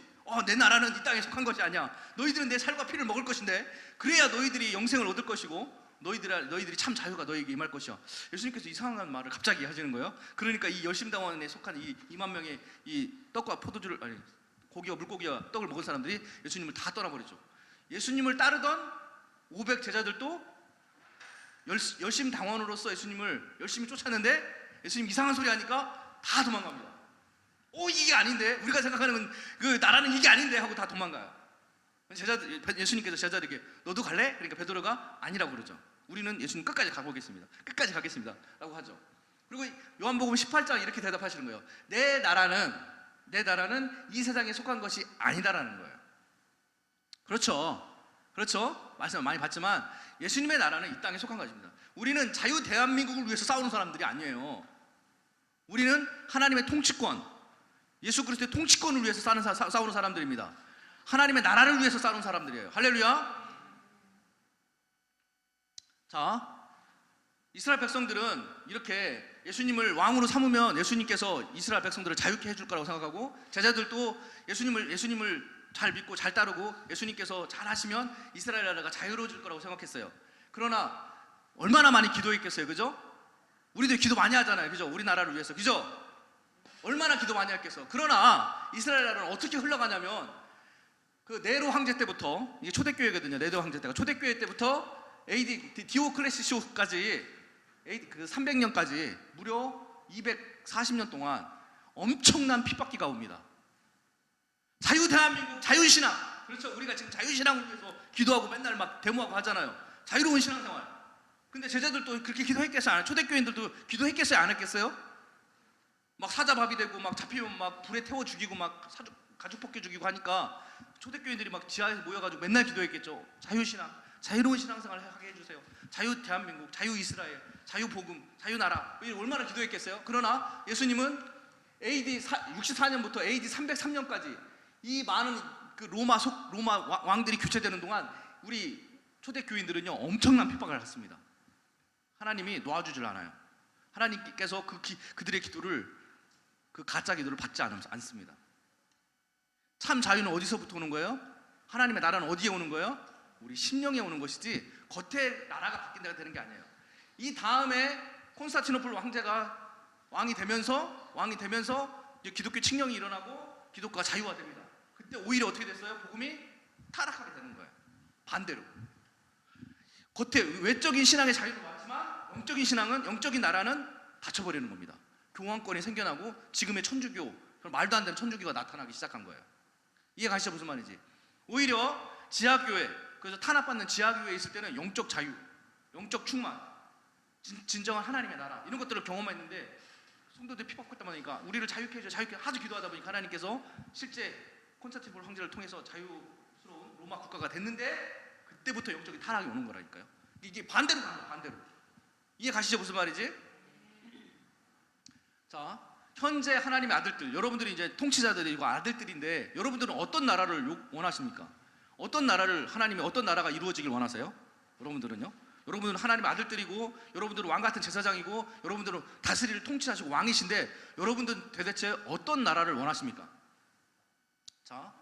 내 나라는 이 땅에 속한 것이 아니야. 너희들은 내 살과 피를 먹을 것인데 그래야 너희들이 영생을 얻을 것이고 너희들이 참 자유가 너희에게 임할 것이야. 예수님께서 이상한 말을 갑자기 하시는 거예요. 그러니까 이 열심당원에 속한 이 2만 명의 이 떡과 포도주를, 아니 고기와 물고기와 떡을 먹은 사람들이 예수님을 다 떠나버리죠. 예수님을 따르던 500 제자들도 열심당원으로서 예수님을 열심히 쫓았는데 예수님 이상한 소리 하니까 다 도망갑니다. 이게 아닌데, 우리가 생각하는 그 나라는 이게 아닌데 하고 다 도망가요. 예수님께서 제자들에게 너도 갈래? 그러니까 베드로가 아니라고 그러죠. 우리는 예수님 끝까지 가보겠습니다. 끝까지 가겠습니다 라고 하죠. 그리고 요한복음 18장 이렇게 대답하시는 거예요. 내 나라는 이 세상에 속한 것이 아니다라는 거예요. 그렇죠. 말씀을 많이 받지만 예수님의 나라는 이 땅에 속한 것입니다. 우리는 자유 대한민국을 위해서 싸우는 사람들이 아니에요. 우리는 하나님의 통치권, 예수 그리스도의 통치권을 위해서 싸우는 사람들입니다. 하나님의 나라를 위해서 싸우는 사람들이에요. 할렐루야. 자, 이스라엘 백성들은 이렇게 예수님을 왕으로 삼으면 예수님께서 이스라엘 백성들을 자유케 해줄 거라고 생각하고, 제자들도 예수님을 잘 믿고 잘 따르고 예수님께서 잘 하시면 이스라엘 나라가 자유로워질 거라고 생각했어요. 그러나 얼마나 많이 기도했겠어요, 그죠? 우리도 기도 많이 하잖아요, 그죠? 우리나라를 위해서, 그죠? 얼마나 기도 많이 했겠어. 그러나 이스라엘 나라는 어떻게 흘러가냐면 그 네로 황제 때부터, 이게 초대교회거든요. 네로 황제 때가 초대교회 때부터 AD 디오클레시쇼까지 그 300년까지 무려 240년 동안 엄청난 핍박기가 옵니다. 자유 대한민국, 자유신앙. 그렇죠. 우리가 지금 자유신앙을 위해서 기도하고 맨날 막 데모하고 하잖아요. 자유로운 신앙생활. 근데 제자들도 그렇게 기도했겠어요? 안 했어요? 초대교인들도 기도했겠어요? 안 했겠어요? 막 사자밥이 되고 막 잡히면 막 불에 태워 죽이고 막 가죽 벗겨 죽이고 하니까 초대교인들이 막 지하에서 모여가지고 맨날 기도했겠죠. 자유신앙, 자유로운 신앙생활을 하게 해주세요. 자유 대한민국, 자유 이스라엘, 자유 복음, 자유 나라. 얼마나 기도했겠어요? 그러나 예수님은 AD 64년부터 AD 303년까지 이 많은 그 로마 왕들이 교체되는 동안 우리 초대교인들은요 엄청난 핍박을 받습니다. 하나님이 놓아주질 않아요. 하나님께서 그들의 기도를, 그 가짜 기도를 받지 않습니다. 참 자유는 어디서부터 오는 거예요? 하나님의 나라는 어디에 오는 거예요? 우리 심령에 오는 것이지 겉에 나라가 바뀐다가 되는 게 아니에요. 이 다음에 콘스탄티노플 왕제가 왕이 되면서 이제 기독교 칙령이 일어나고 기독교가 자유화됩니다. 그때 오히려 어떻게 됐어요? 복음이 타락하게 되는 거예요. 반대로. 겉에 외적인 신앙의 자유는 많지만 영적인 신앙은, 영적인 나라는 닫혀버리는 겁니다. 교황권이 생겨나고 지금의 천주교, 말도 안 되는 천주교가 나타나기 시작한 거예요. 이해 가시죠? 무슨 말인지. 오히려 지하교회, 그래서 탄압받는 지하교회에 있을 때는 영적 자유, 영적 충만, 진정한 하나님의 나라, 이런 것들을 경험했는데 성도들 핍박했다 보니까 우리를 자유케 해줘, 자유케 하도 기도하다 보니까 하나님께서 실제 콘스탄티노플 황제를 통해서 자유스러운 로마 국가가 됐는데 그때부터 영적인 타락이 오는 거라니까요. 이게 반대로 가는 거예요. 반대로. 이해 가시죠? 무슨 말이지? 자, 현재 하나님의 아들들, 여러분들이 이제 통치자들이고 아들들인데 여러분들은 어떤 나라를 원하십니까? 어떤 나라를, 하나님의 어떤 나라가 이루어지길 원하세요? 여러분들은요? 여러분들은 하나님의 아들들이고 여러분들은 왕같은 제사장이고 여러분들은 다스리를 통치하시고 왕이신데 여러분들은 도대체 어떤 나라를 원하십니까? 자,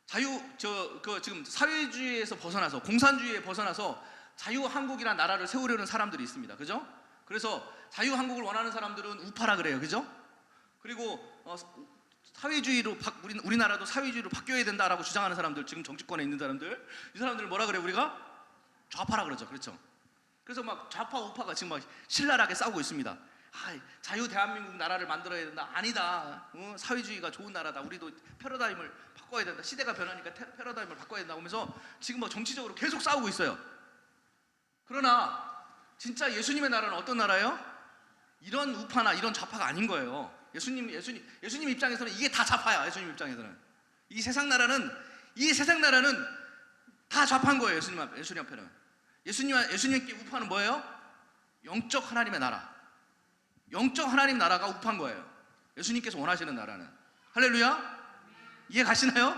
지금 사회주의에서 벗어나서, 공산주의에 벗어나서 자유한국이라는 나라를 세우려는 사람들이 있습니다. 그죠? 그래서 자유한국을 원하는 사람들은 우파라 그래요. 그죠? 그리고 사회주의로 우리나라도 사회주의로 바뀌어야 된다라고 주장하는 사람들, 지금 정치권에 있는 사람들, 이 사람들을 뭐라 그래요? 우리가 좌파라 그러죠. 그렇죠? 그래서 막 좌파 우파가 지금 막 신랄하게 싸우고 있습니다. 자유 대한민국 나라를 만들어야 된다. 아니다. 사회주의가 좋은 나라다. 우리도 패러다임을 바꿔야 된다. 시대가 변하니까 패러다임을 바꿔야 된다. 하면서 지금 막 정치적으로 계속 싸우고 있어요. 그러나 진짜 예수님의 나라는 어떤 나라예요? 이런 우파나 이런 좌파가 아닌 거예요. 예수님 입장에서는 이게 다 좌파야. 예수님 입장에서는 이 세상 나라는 다 좌파인 거예요. 예수님 앞에는. 예수님께 우파는 뭐예요? 영적 하나님의 나라. 영적 하나님 나라가 우파인 거예요. 예수님께서 원하시는 나라는. 할렐루야? 이해 가시나요?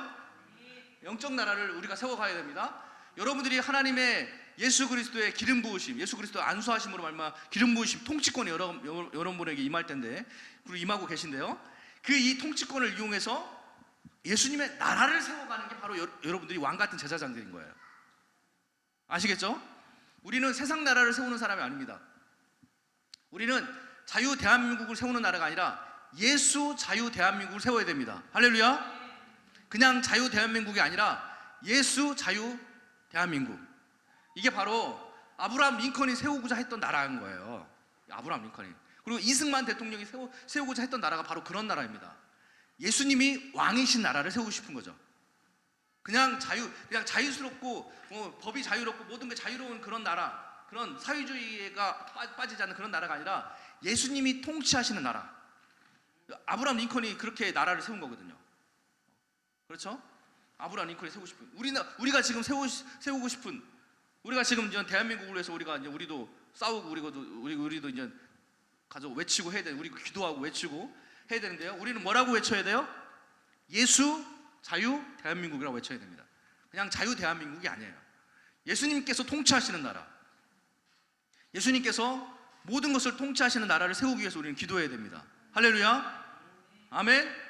영적 나라를 우리가 세워가야 됩니다. 여러분들이 하나님의 예수 그리스도의 기름 부으심, 예수 그리스도의 안수하심으로 말미암아 기름 부으심, 통치권이 여러분에게 임할 텐데, 그리고 임하고 계신데요. 이 통치권을 이용해서 예수님의 나라를 세워가는 게 바로 여러분들이 왕 같은 제사장들인 거예요. 아시겠죠? 우리는 세상 나라를 세우는 사람이 아닙니다. 우리는 자유 대한민국을 세우는 나라가 아니라 예수 자유 대한민국을 세워야 됩니다. 할렐루야. 그냥 자유 대한민국이 아니라 예수 자유 대한민국. 이게 바로 아브라함 링컨이 세우고자 했던 나라인 거예요. 아브라함 링컨이. 그리고 이승만 대통령이 세우고자 했던 나라가 바로 그런 나라입니다. 예수님이 왕이신 나라를 세우고 싶은 거죠. 그냥 자유스럽고 법이 자유롭고 모든 게 자유로운 그런 나라, 그런 사회주의가 빠지지 않는 그런 나라가 아니라 예수님이 통치하시는 나라. 아브라함 링컨이 그렇게 나라를 세운 거거든요. 그렇죠? 아브라함 링컨이 세우고 싶은, 우리가 지금 세우고 싶은, 우리가 지금 이제 대한민국을 위해서 우리도 싸우고 우리도 이제 가서 외치고 해야 돼. 우리 기도하고 외치고 해야 되는데요. 우리는 뭐라고 외쳐야 돼요? 예수 자유 대한민국이라고 외쳐야 됩니다. 그냥 자유 대한민국이 아니에요. 예수님께서 통치하시는 나라, 예수님께서 모든 것을 통치하시는 나라를 세우기 위해서 우리는 기도해야 됩니다. 할렐루야. 아멘.